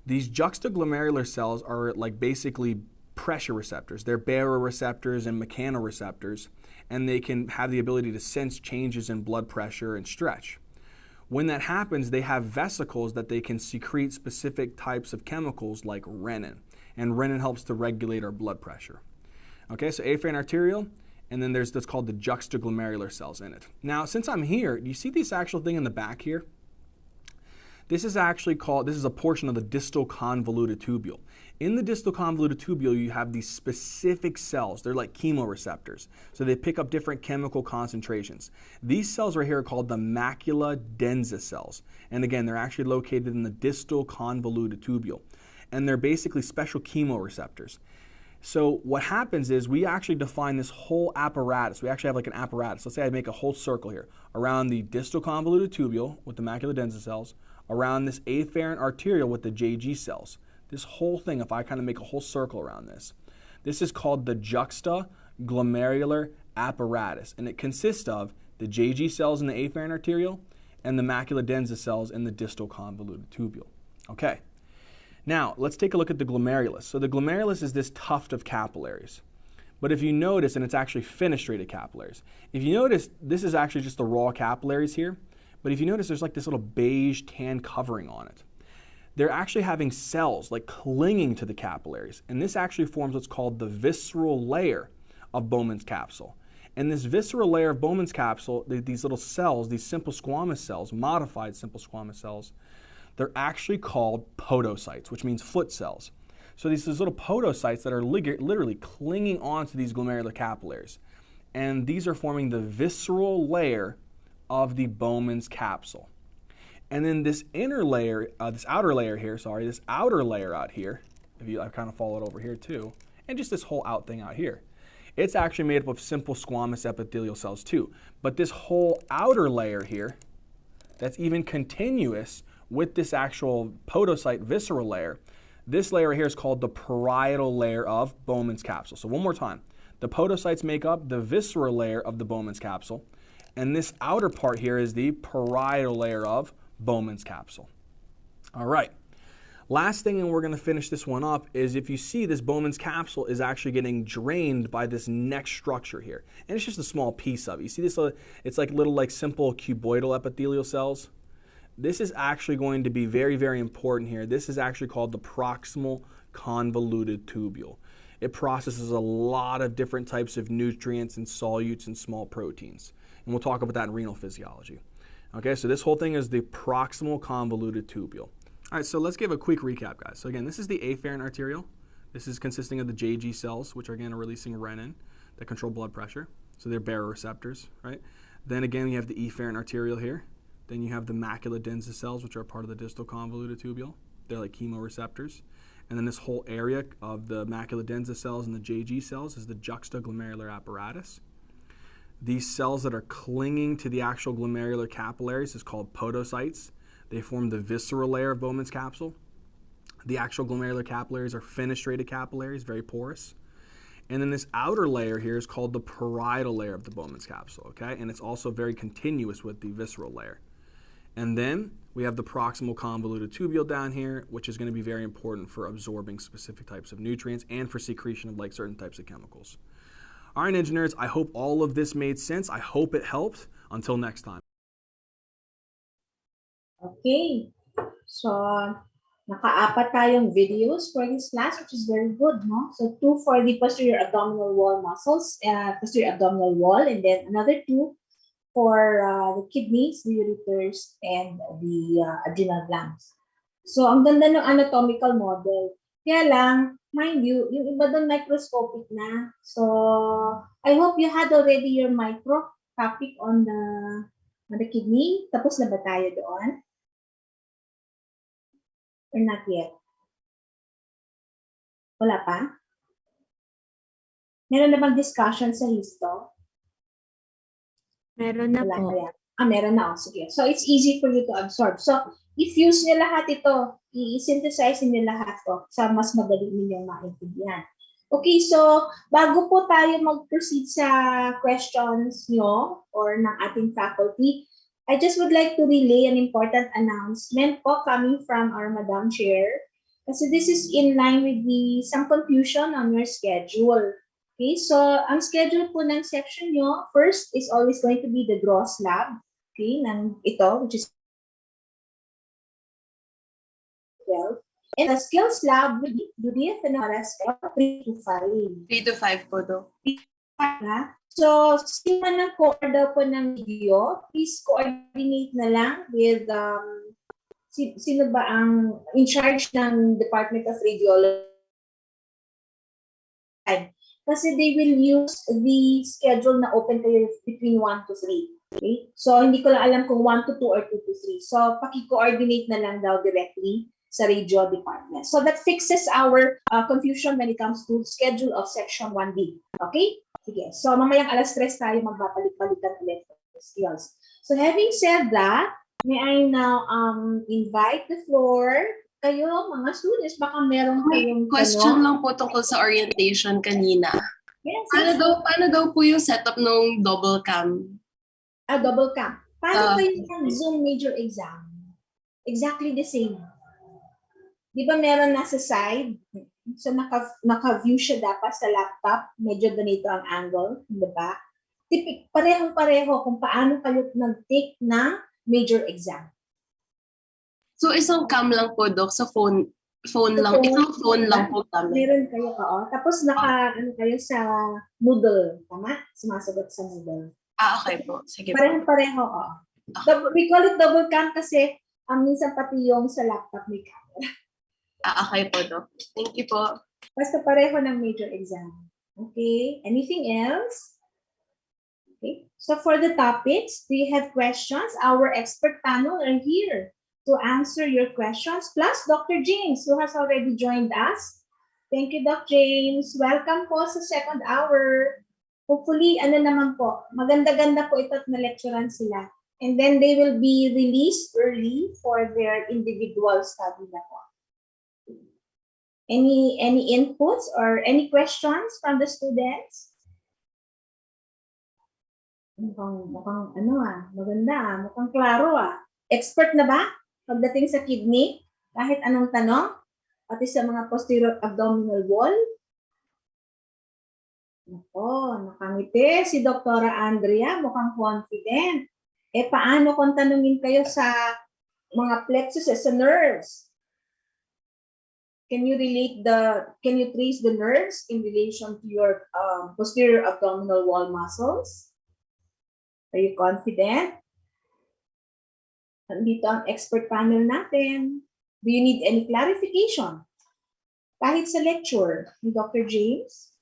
These juxtaglomerular cells are like basically pressure receptors. They're baroreceptors and mechanoreceptors, and they can have the ability to sense changes in blood pressure and stretch. When that happens, they have vesicles that they can secrete specific types of chemicals like renin, and renin helps to regulate our blood pressure. Okay, so afferent arterial, and then there's that's called the juxtaglomerular cells in it. Now, since I'm here, do you see this actual thing in the back here? This is actually called, this is a portion of the distal convoluted tubule. In the distal convoluted tubule, you have these specific cells. They're like chemoreceptors. So they pick up different chemical concentrations. These cells right here are called the macula densa cells. And again, they're actually located in the distal convoluted tubule. And they're basically special chemoreceptors. So what happens is we actually define this whole apparatus. We actually have like an apparatus. Let's say I make a whole circle here around the distal convoluted tubule with the macula densa cells, around this afferent arterial with the JG cells. This whole thing, if I kind of make a whole circle around this, this is called the juxtaglomerular apparatus. And it consists of the JG cells in the afferent arterial and the macula densa cells in the distal convoluted tubule. Okay. Now, let's take a look at the glomerulus. So the glomerulus is this tuft of capillaries. But if you notice, and it's actually fenestrated capillaries. If you notice, this is actually just the raw capillaries here. But if you notice, there's like this little beige tan covering on it. They're actually having cells like clinging to the capillaries. And this actually forms what's called the visceral layer of Bowman's capsule. And this visceral layer of Bowman's capsule, these little cells, these simple squamous cells, modified simple squamous cells, they're actually called podocytes, which means foot cells. So these little podocytes that are literally clinging onto these glomerular capillaries. And these are forming the visceral layer of the Bowman's capsule. And then this inner layer, this outer layer out here, I kind of follow it over here too, and just this whole out thing out here. It's actually made up of simple squamous epithelial cells too. But this whole outer layer here, that's even continuous with this actual podocyte visceral layer, this layer here is called the parietal layer of Bowman's capsule. So one more time. The podocytes make up the visceral layer of the Bowman's capsule, and this outer part here is the parietal layer of Bowman's capsule. All right. Last thing, and we're going to finish this one up, is if you see this Bowman's capsule is actually getting drained by this next structure here. And it's just a small piece of it. You see this, it's like little simple cuboidal epithelial cells. This is actually going to be very, very important here. This is actually called the proximal convoluted tubule. It processes a lot of different types of nutrients and solutes and small proteins. And we'll talk about that in renal physiology. Okay, so this whole thing is the proximal convoluted tubule. All right, so let's give a quick recap, guys. So again, this is the afferent arteriole. This is consisting of the JG cells, which are again releasing renin that control blood pressure. So they're baroreceptors, right? Then again, you have the efferent arteriole here. Then you have the macula densa cells, which are part of the distal convoluted tubule. They're like chemoreceptors. And then this whole area of the macula densa cells and the JG cells is the juxtaglomerular apparatus. These cells that are clinging to the actual glomerular capillaries is called podocytes. They form the visceral layer of Bowman's capsule. The actual glomerular capillaries are fenestrated capillaries, very porous. And then this outer layer here is called the parietal layer of the Bowman's capsule, okay? And it's also very continuous with the visceral layer. And then we have the proximal convoluted tubule down here, which is going to be very important for absorbing specific types of nutrients and for secretion of like certain types of chemicals. All right, engineers, I hope all of this made sense. I hope it helped. Until next time. Okay. So, naka-apat tayong videos for this class, which is very good, no? So, 2 for the posterior abdominal wall muscles, posterior abdominal wall, and then another 2 for the kidneys, the ureters, and the adrenal glands. So, ang ganda ng anatomical model. Kaya lang, mind you, yung iba doon microscopic na. So, I hope you had already your micro topic on the kidney. Tapos na ba tayo doon? Or not yet? Wala pa? Meron na bang discussion sa histo? Meron na Wala po. kaya? Meron na. Sige. So, it's easy for you to absorb. So, i-fuse nyo lahat ito. I-synthesize nyo lahat ito sa mas madali ninyong maintindihan. Okay, so, bago po tayo mag-proceed sa questions nyo or ng ating faculty, I just would like to relay an important announcement po coming from our Madam Chair. Kasi this is in line with some confusion on your schedule. Okay, so ang schedule po ng section nyo, first is always going to be the gross lab. Okay, ng ito, which is 12. And the skills lab will be Judith and oras 3 to 5. 3 to 5 po do. So, sino man ang co-order po ng video, please coordinate na lang with sino ba ang in charge ng Department of Radiology. Kasi they will use the schedule na open kayo between 1 to 3. Okay? So, hindi ko lang alam kung 1 to 2 or 2 to 3. So, paki-coordinate na lang daw directly sa radio department. So, that fixes our confusion when it comes to schedule of section 1B. Okay? Sige. So, mamayang alas 3 tayo magbabalik-balikan ulit for skills. So, having said that, may I now invite the floor. Kayo, mga students, baka meron kayong Question lang po tungkol sa orientation kanina. Yes. Paano daw po yung setup ng double cam? Double cam. Paano kayo ng Zoom major exam? Exactly the same. Di ba meron nasa side? So naka-view siya dapat sa laptop. Medyo ganito ang angle, di ba? Parehong-pareho kung paano kayo nag-take ng major exam. So isang cam lang po, Doc, sa phone Sa lang. Isang phone lang po gamit. Meron kayo, oo. Tapos ano kayo sa Moodle, tama? Sumasagot sa Moodle. Okay po. Sige po. Parehong-pareho, oo. We call it double cam kasi minsan pati yung sa laptop may camera. Okay po, Doc. Thank you po. Basta pareho ng major exam. Okay? Anything else? Okay. So for the topics, do you have questions? Our expert panel are here to answer your questions. Plus, Dr. James, who has already joined us. Thank you, Dr. James. Welcome po sa second hour. Hopefully, naman po, maganda-ganda po ito at na-lecturean sila. And then they will be released early for their individual study na po. Any inputs or any questions from the students? Mukhang maganda mukhang klaro Expert na ba pagdating sa kidney? Kahit anong tanong? Pati sa mga posterior abdominal wall? Nakangiti si Dr. Andrea, mukhang confident. Paano kung tanungin kayo sa mga plexus sa nerves? Can you trace the nerves in relation to your posterior abdominal wall muscles? Are you confident? Nandito ang expert panel natin. Do you need any clarification? Kahit sa lecture ni Dr. James?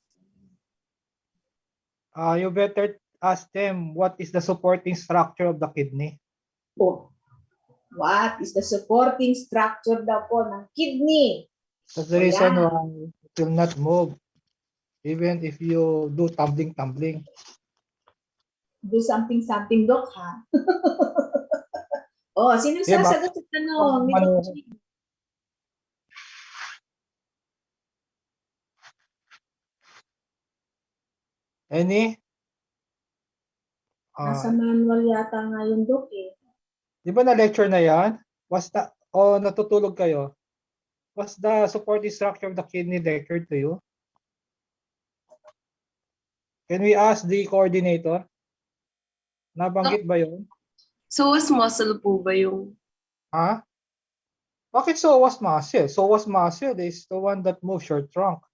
You better ask them what is the supporting structure of the kidney. What is the supporting structure daw po ng kidney? That's the reason why it will not move even if you do tumbling. Do something, Doc, ha? Sino sasagot sa tanong? Any? Nasa manual yata nga yung Doc Di ba na-lecture na yan? Natutulog kayo? Was the supporting structure of the kidney lectured to you? Can we ask the coordinator? Nabanggit ba yun? Psoas muscle po ba yung... Bakit psoas muscle? Psoas muscle is the one that moves your trunk.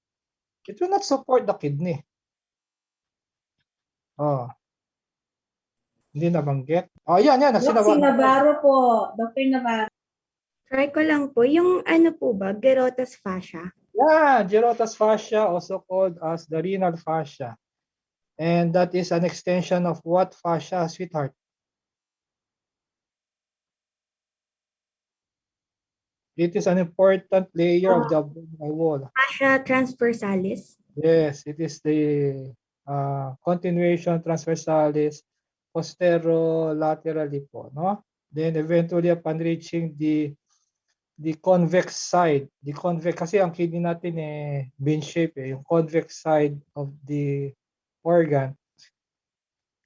It will not support the kidney. Hindi nabanggit. Yan. Si Navarro po. Dr. Navarro. Try ko lang po. Yung po ba? Gerotas fascia? Yeah, gerotas fascia, also called as the renal fascia. And that is an extension of what fascia, sweetheart? It is an important layer of the abdominal wall. Fascia transversalis? Yes, it is the continuation transversalis posterolaterally po, no? Then eventually upon reaching the convex side, kasi ang kidney natin bean shape yung convex side of the organ,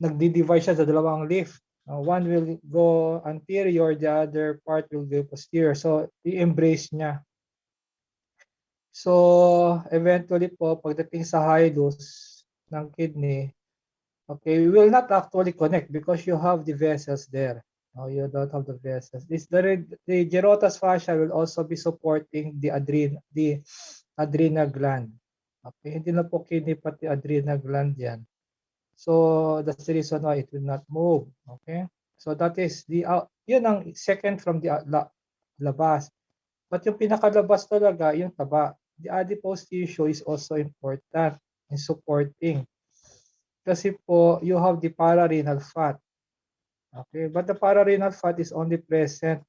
nagdi-divide siya sa dalawang leaf. One will go anterior, the other part will go posterior. So, i-embrace niya. So, eventually po, pagdating sa hilus ng kidney, okay, we will not actually connect because you have the vessels there. No, you don't have the vessels. The gerotas fascia will also be supporting the adrenal gland. Okay, hindi na po kidney pati adrenal gland yan. So that's the reason why it will not move. Okay, so that is yun ang second from the labas. But yung pinakalabas talaga, yung taba. The adipose tissue is also important in supporting. Kasi po, you have the pararenal fat. Okay, but the pararenal fat is only present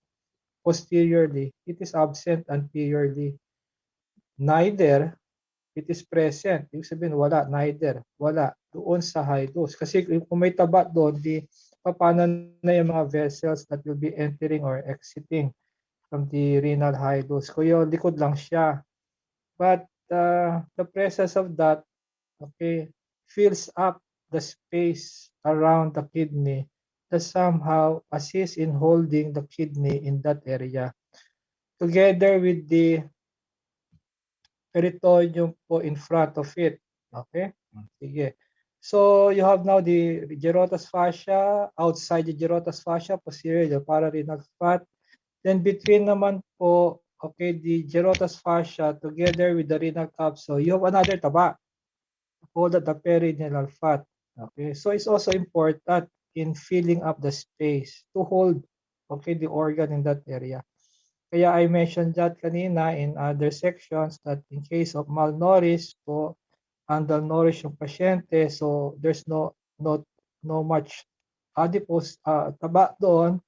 posteriorly. It is absent anteriorly. Neither it is present. Ibig sabihin, wala. Neither. Wala. Doon sa hilus. Kasi kung may taba doon, paano na yung mga vessels that will be entering or exiting from the renal hilus. Kuya, likod lang siya. But the presence of that, okay, fills up the space around the kidney that somehow assists in holding the kidney in that area. together with the peritoneum po in front of it. Okay? Sige. So you have now the gyrotous fascia, outside the gyrotous fascia, posterior, the pararenal fat. Then between naman po, okay, the gyrotous fascia together with the renal capsule, you have another taba called the perineal fat. Okay, so it's also important in filling up the space to hold, okay, the organ in that area. Kaya I mentioned that kanina in other sections that in case of malnourished po, undernourished yung pasyente, so there's no much adipose taba doon.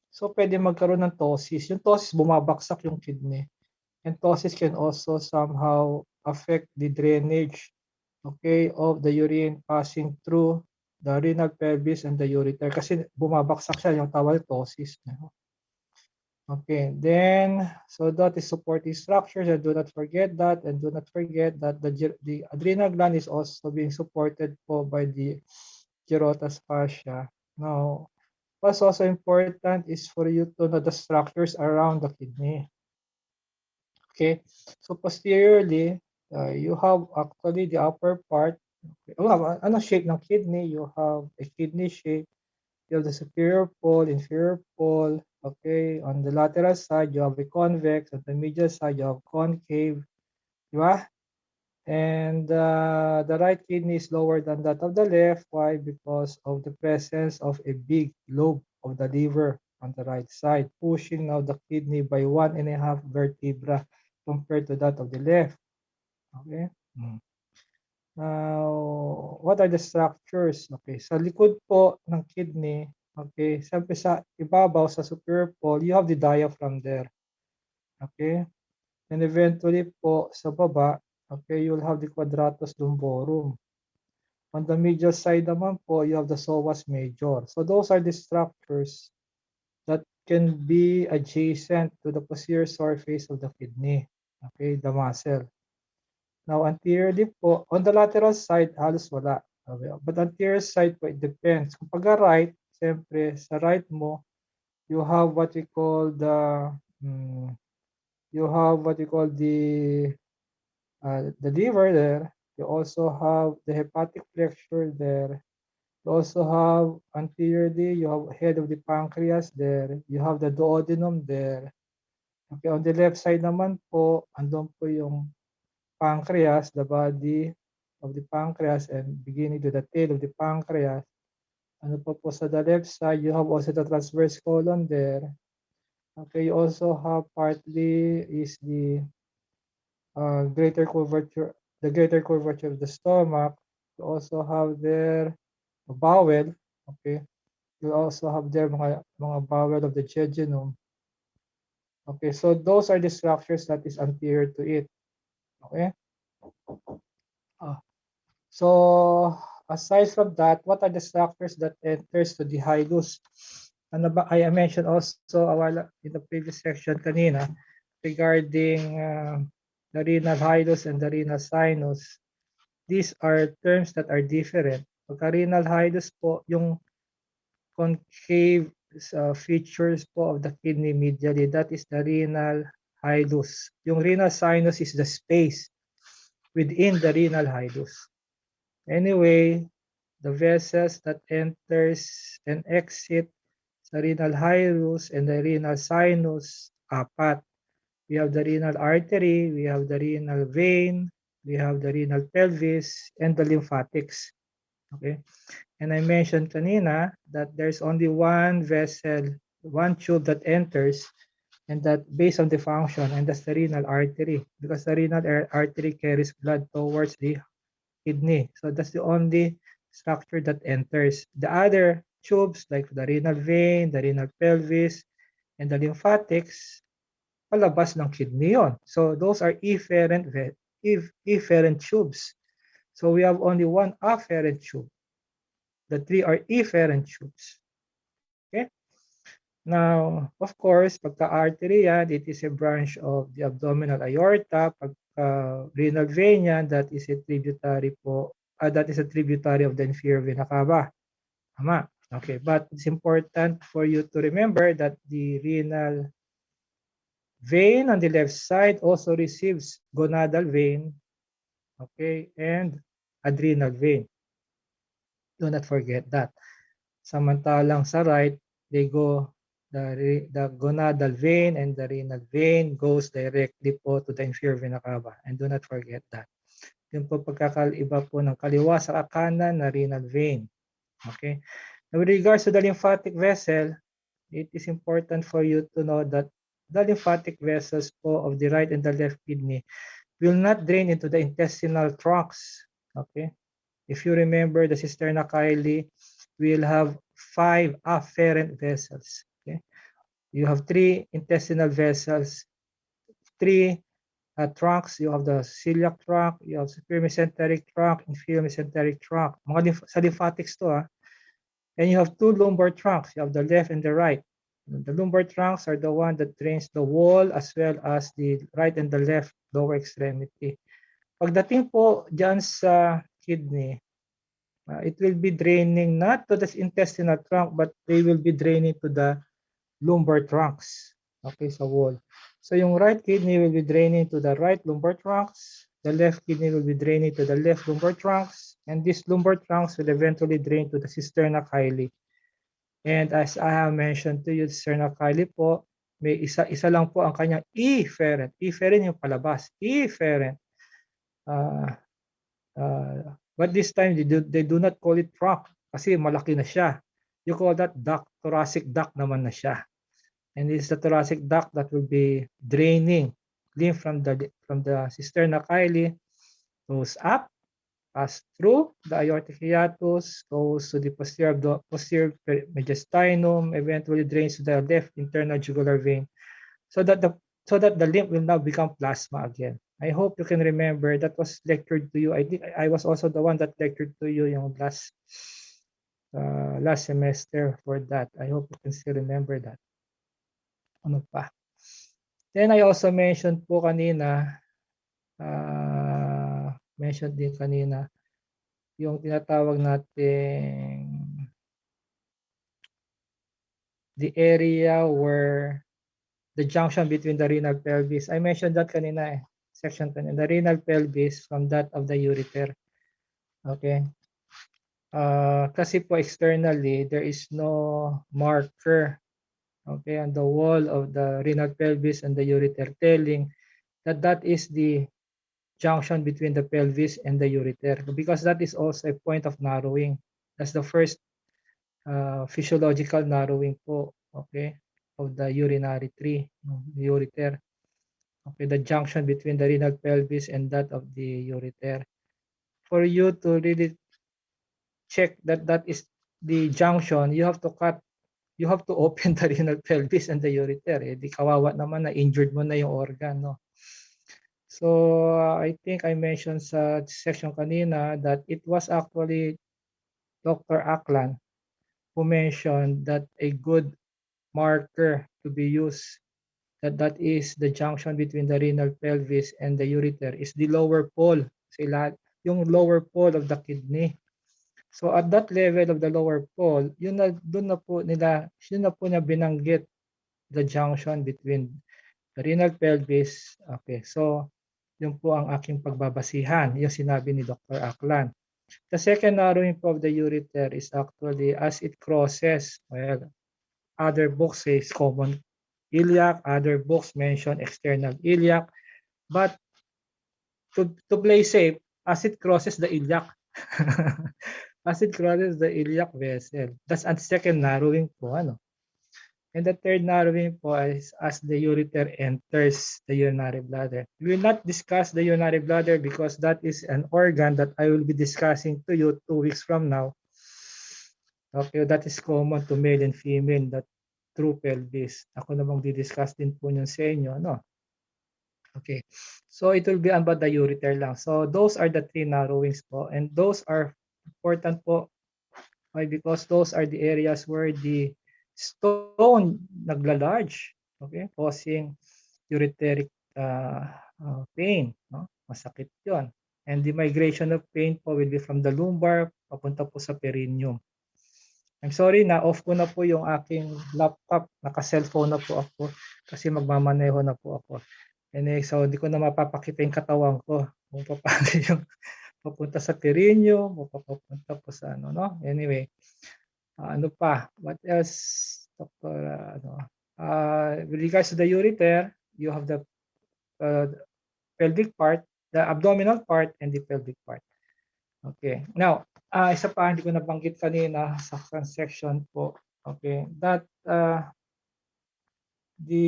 So pwede magkaroon ng ptosis. Yung ptosis bumabaksak yung kidney. And ptosis can also somehow affect the drainage, okay, of the urine passing through the renal pelvis and the ureter kasi bumabaksak siya yung tawag ptosis. Okay, then, so that is supporting structures, and do not forget that, and do not forget that the adrenal gland is also being supported po by the gyrotous fascia. Now, what's also important is for you to know the structures around the kidney. Okay, so posteriorly, you have actually the upper part. Okay. Ano shape ng kidney? You have a kidney shape. You have the superior pole, inferior pole. Okay, on the lateral side, you have a convex. On the medial side, you have concave. Di ba? And the right kidney is lower than that of the left. Why? Because of the presence of a big lobe of the liver on the right side, pushing now the kidney by 1.5 vertebra compared to that of the left. Okay. Now, what are the structures? Okay, sa likod po ng kidney, okay, siyempre sa ibabaw, sa superior pole, you have the diaphragm there. Okay? And eventually po, sa baba, okay, you'll have the quadratus lumborum. On the medial side naman po, you have the psoas major. So those are the structures that can be adjacent to the posterior surface of the kidney. Okay, the muscle. Now, anteriorly po, on the lateral side, halos wala. Okay. But anterior side po, it depends. Kung pag right, siyempre, sa right mo, you have what we call the, the liver there. You also have the hepatic flexure there. You also have anteriorly, you have head of the pancreas there. You have the duodenum there. Okay, on the left side naman po, andun po yung pancreas, the body of the pancreas, and beginning to the tail of the pancreas. Ano po sa the left side, you have also the transverse colon there. Okay, you also have partly is the greater curvature of the stomach. You also have there a bowel. Okay, you also have there mga bowel of the jejunum. Okay, so those are the structures that is anterior to it. Okay. So aside from that, what are the structures that enters to the hilus? Ano ba, I mentioned also a while in the previous section kanina regarding the renal hilus and the renal sinus. These are terms that are different. Pagka renal hilus po, yung concave features po of the kidney medially, that is the renal hilus. Yung renal sinus is the space within the renal hilus. Anyway, the vessels that enters and exit sa renal hilus and the renal sinus, apat. We have the renal artery, we have the renal vein, we have the renal pelvis, and the lymphatics. Okay? And I mentioned kanina that there's only one vessel, one tube that enters, and that based on the function, and that's the renal artery, because the renal artery carries blood towards the kidney. So that's the only structure that enters. The other tubes like the renal vein, the renal pelvis, and the lymphatics, palabas ng kidney yon. So those are efferent tubes. So we have only one afferent tube. The three are efferent tubes. Okay? Now, of course, pagka artery yan, it is a branch of the abdominal aorta. Pagka renal vein yan, that is a tributary po, that is a tributary of the inferior vena cava. Tama. Okay, but it's important for you to remember that the vein on the left side also receives gonadal vein, okay, and adrenal vein. Do not forget that. Samantalang sa right, they go, the gonadal vein and the renal vein goes directly po to the inferior vena cava. And do not forget that. Yun po pagkakaiba po ng kaliwa sa kanan na renal vein. Okay. Now, with regards to the lymphatic vessel, it is important for you to know that the lymphatic vessels po of the right and the left kidney will not drain into the intestinal tracts. Okay. If you remember, the cisterna chyli will have 5 afferent vessels. Okay. You have 3 intestinal vessels, 3 tracts. You have the celiac tract, you have superior mesenteric tract, inferior mesenteric tract. Mga sa lymphatics to. And you have 2 lumbar tracts. You have the left and the right. The lumbar tracts are the one that drains the wall as well as the right and the left lower extremity. Pagdating po dyan sa kidney, it will be draining not to the intestinal trunk, but they will be draining to the lumbar trunks. Okay, sa wall. So yung right kidney will be draining to the right lumbar trunks. The left kidney will be draining to the left lumbar trunks. And these lumbar trunks will eventually drain to the cisterna chyli. And as I have mentioned to you, cisterna chyli po, may isa lang po ang kanyang efferent. Efferent yung palabas. Efferent. But this time, they do not call it trunk kasi malaki na siya. You call that duct, thoracic duct naman na siya. And this is the thoracic duct that will be draining lymph from the cisterna chyli, goes up, pass through the aortic hiatus, goes to the posterior mediastinum, eventually drains to the left internal jugular vein, so that the lymph will now become plasma again. I hope you can remember that was lectured to you. I was also the one that lectured to you yung last semester for that. I hope you can still remember that. Ano pa? Then I also mentioned po kanina, yung tinatawag nating the area where the junction between the renal pelvis. I mentioned that kanina section kanina. The renal pelvis from that of the ureter. Okay. Kasi po externally, there is no marker, okay, on the wall of the renal pelvis and the ureter telling that is the junction between the pelvis and the ureter, because that is also a point of narrowing. That's the first physiological narrowing po, okay, of the urinary tree, the ureter. Okay, the junction between the renal pelvis and that of the ureter. For you to really check that is the junction, you have to open the renal pelvis and the ureter. Di kawawa naman na injured mo na yung organ, no? So I think I mentioned sa section kanina that it was actually Dr. Aklan who mentioned that a good marker to be used, that is the junction between the renal pelvis and the ureter, is the lower pole, yung lower pole of the kidney. So at that level of the lower pole, doon na po niya binanggit the junction between the renal pelvis. Okay, so yun po ang aking pagbabasihan, yung sinabi ni Dr. Aklan. The second narrowing po of the ureter is actually as it crosses, well, other books says common iliac, other books mention external iliac, but to play safe, as it crosses the iliac. As it crosses the iliac vessel. That's the second narrowing po, ano. And the third narrowing po is as the ureter enters the urinary bladder. We will not discuss the urinary bladder because that is an organ that I will be discussing to you 2 weeks from now. Okay, that is common to male and female, that true pelvis. Ako namang di-discuss din po yun sa inyo, no? Okay, so it will be about the ureter lang. So those are the 3 narrowings po, and those are important po. Why? Because those are the areas where the stone nagla-large, okay, causing ureteric pain, no? Masakit 'yon. And the migration of pain po will be from the lumbar papunta po sa perineum. I'm sorry na off ko na po yung aking laptop. Naka-cellphone na po ako kasi magmamaneho na po ako. Anyway, so hindi ko na mapapakita yung katawan ko kung paano yung papunta sa perinyo, papunta po sa ano, no? Anyway, ano pa? What else? Doctor, with regards to the ureter, you have the pelvic part, the abdominal part, and the pelvic part. Okay. Now, isa pa, hindi ko nabanggit kanina sa section po. Okay. That the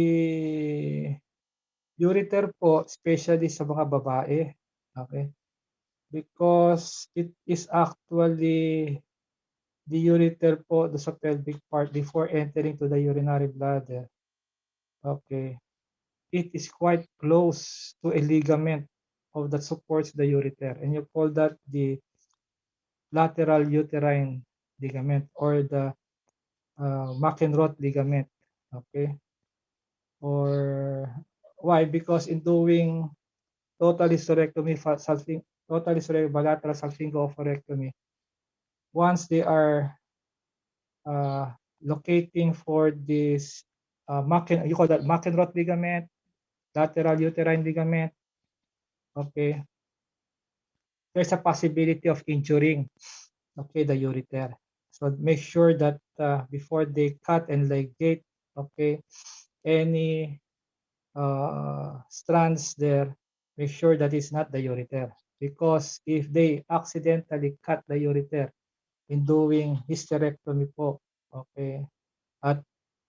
ureter po, especially sa mga babae. Okay. Because it is actually the ureter po sa pelvic part before entering to the urinary bladder. Okay. It is quite close to a ligament of that supports the ureter, and you call that the lateral uterine ligament or the McEnroth ligament. Okay. Or why? Because in doing total hysterectomy, bilateral salpingo-oophorectomy, once they are locating for this you call that McEnroth ligament, lateral uterine ligament. Okay, there's a possibility of injuring, okay, the ureter. So make sure that before they cut and ligate, okay, any strands there, make sure that it's not the ureter. Because if they accidentally cut the ureter in doing hysterectomy po, okay, at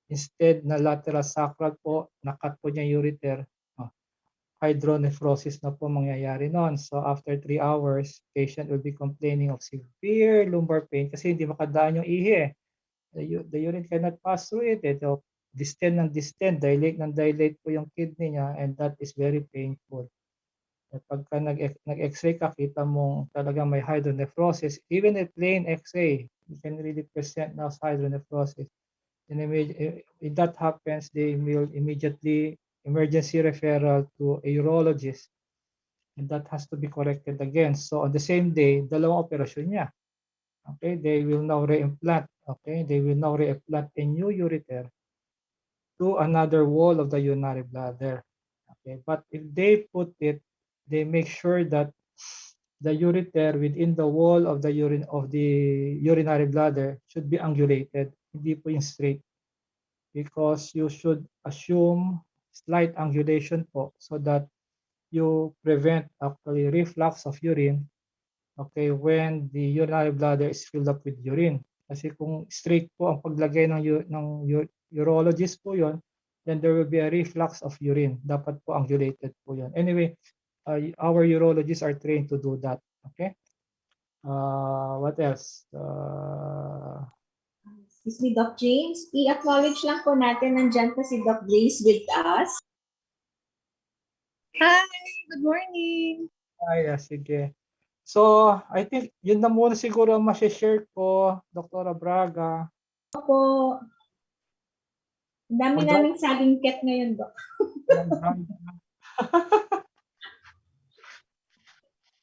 instead na lateral sacral po, nakat po niya ureter, hydronephrosis na po mangyayari noon. So after 3 hours, patient will be complaining of severe lumbar pain kasi hindi makadaan yung ihi. The urine cannot pass through it. Ito, distend ng distend, dilate ng dilate po yung kidney niya, and that is very painful. At pagka nag-x-ray ka, kita mo talaga may hydronephrosis. Even a plain x-ray, you can really present now hydronephrosis. And if that happens, they will immediately emergency referral to a urologist, and that has to be corrected again. So on the same day, dalawang operasyon niya. Okay, they will now reimplant. Okay, they will now reimplant a new ureter to another wall of the urinary bladder. Okay, but if they put it, they make sure that the ureter within the wall of the urinary bladder should be angulated, hindi po yung straight. Because you should assume slight angulation po so that you prevent actually reflux of urine, okay, when the urinary bladder is filled up with urine. Kasi kung straight po ang paglagay ng urologist po yon, then there will be a reflux of urine. Dapat po angulated po yon. Anyway, our urologists are trained to do that. Okay. What else? Excuse me, Doc James. I-acknowledge lang po natin nandyan po si Doc Grace with us. Hi! Good morning! Ay, sige. So, I think yun na muna siguro ang share ko, Dr. Braga. Opo. Ang dami naming saging ket ngayon, Doc.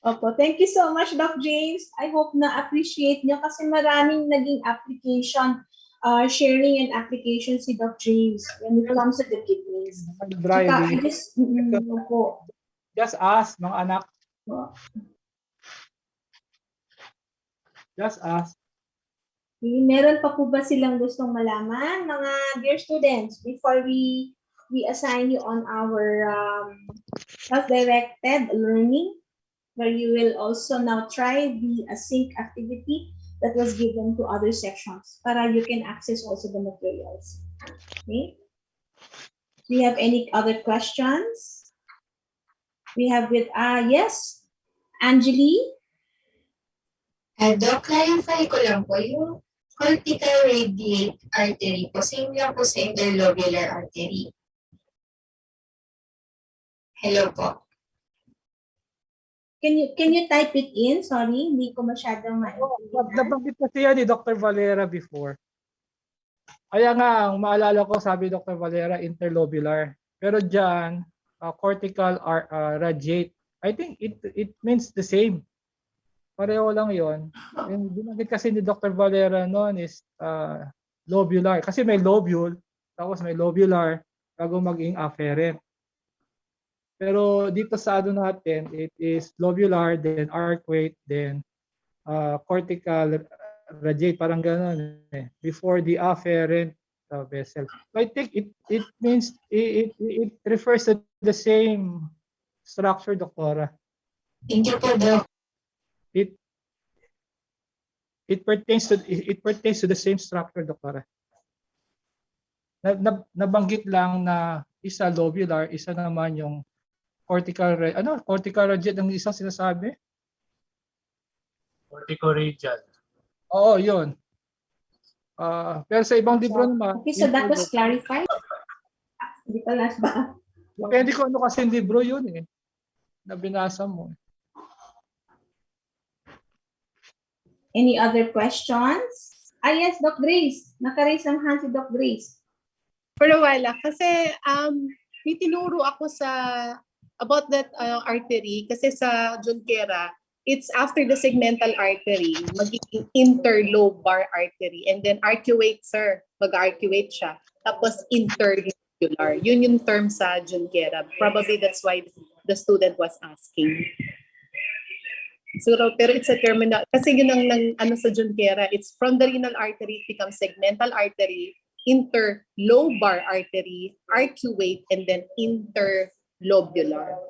Opo, thank you so much, Doc James. I hope na-appreciate nyo kasi maraming naging application, sharing and application si Doc James when it comes to the kidneys. Driving. Opo. Just ask, mga anak. Just ask. Meron pa po ba silang gustong malaman, mga dear students, before we assign you on our self-directed learning, where you will also now try the async activity that was given to other sections para you can access also the materials. Okay? Do you have any other questions? We have with, yes, Angeli? Doc, clarify ko lang po, yung cortical radiate artery po, same lang po sa interlobular artery. Hello po. Can you type it in? Sorry, hindi ko masyadong maintindihan. Nabanggit kasi yan ni Dr. Valera before. Kaya nga, ang maalala ko, sabi Dr. Valera, interlobular. Pero dyan, cortical radiate, I think it means the same. Pareho lang yon. Yung binanggit kasi ni Dr. Valera noon is lobular. Kasi may lobule, tapos may lobular, bago maging afferent. Pero dito sa ano natin, it is lobular, then arcuate, then cortical radiate, parang gano'n eh, before the afferent vessel. So I think it means, it refers to the same structure, Doktora. Thank you po, Doc. It pertains to the same structure, Doktora. Nabanggit lang na isa lobular, isa naman yung cortical radiate ang isang sinasabi? Corticoradial. Oo, yun. Pero sa ibang libro naman, Okay, so that was clarified. Hindi pa last ba? depende kung ano kasi libro yun eh, na binasa mo. Any other questions? Yes, Doc Grace. Naka-raise ng hand si Doc Grace. Pero wala. Kasi may tinuro ako about that artery. Kasi sa Junquera, it's after the segmental artery, magiging interlobar artery. And then arcuate, sir. Mag-arcuate siya. Tapos interlobular. Yun yung term sa Junquera. Probably that's why the student was asking. So, pero it's a terminal. Kasi yun ang ano sa Junquera. It's from the renal artery, it becomes segmental artery, interlobar artery, arcuate, and then interlobular.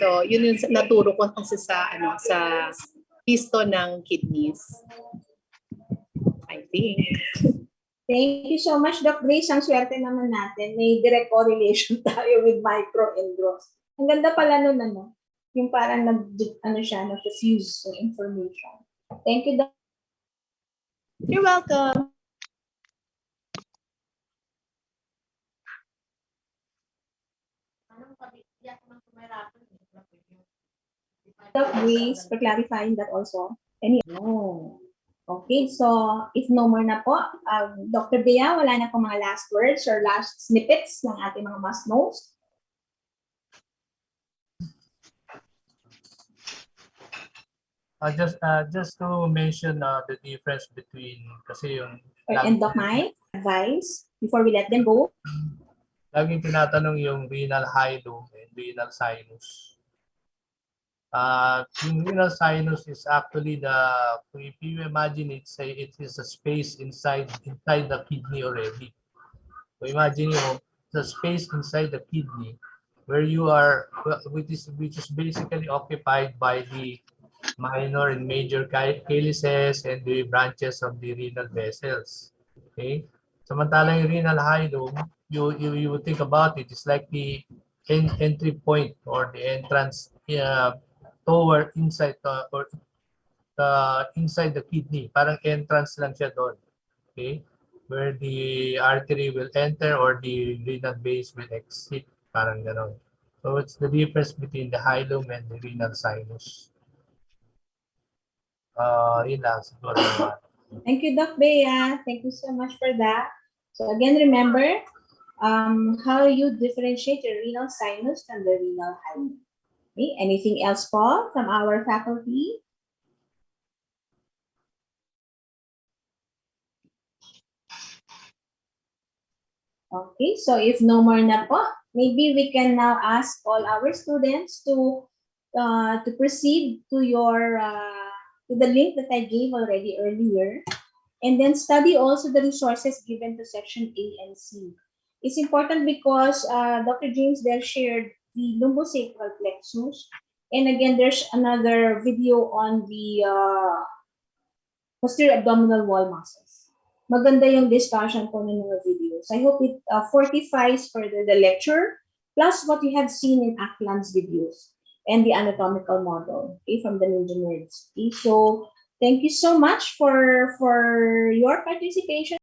So, yun yung naturo ko kasi sa histo ng kidneys. I think. Thank you so much, Doc Grace. Ang swerte naman natin. May direct correlation tayo with micro and gross. Ang ganda pala nun, ano? Yung parang nag-fuse ng information. Thank you, Doc. You're welcome. Doc Grace, for clarifying that also. Okay, so if no more na po, Dr. Bea, wala na po mga last words or last snippets ng ating mga must-knows. Just to mention the difference between kasi yung And Doc Mike, advice before we let them go. laging tinatanong yung renal hilum and renal sinus. Yung renal sinus is actually if you imagine it is a space inside the kidney already. So imagine the space inside the kidney where you are, which is basically occupied by the minor and major calyces and the branches of the renal vessels. Okay? Samantalang yung renal hilum, you would think about it, it's like the entry point or the entrance toward inside inside the kidney. Parang entrance lang siya doon. Okay? Where the artery will enter or the renal base will exit. Parang gano'n. So it's the difference between the hilum and the renal sinus. Yun lang siguro. Thank you, Doc Bea. Thank you so much for that. So again, remember how you differentiate your renal sinus from the renal hilum. Okay, anything else po from our faculty? Okay, so if no more na po, maybe we can now ask all our students to proceed to to the link that I gave already earlier, and then study also the resources given to section A and C. It's important because Dr. James there shared the lumbosacral plexus, and again there's another video on the posterior abdominal wall muscles. Maganda yung discussion po ng mga videos. I hope it fortifies further the lecture, plus what you have seen in Aklan's videos and the anatomical model, okay, from the Ninja Nerds. Okay, so thank you so much for your participation.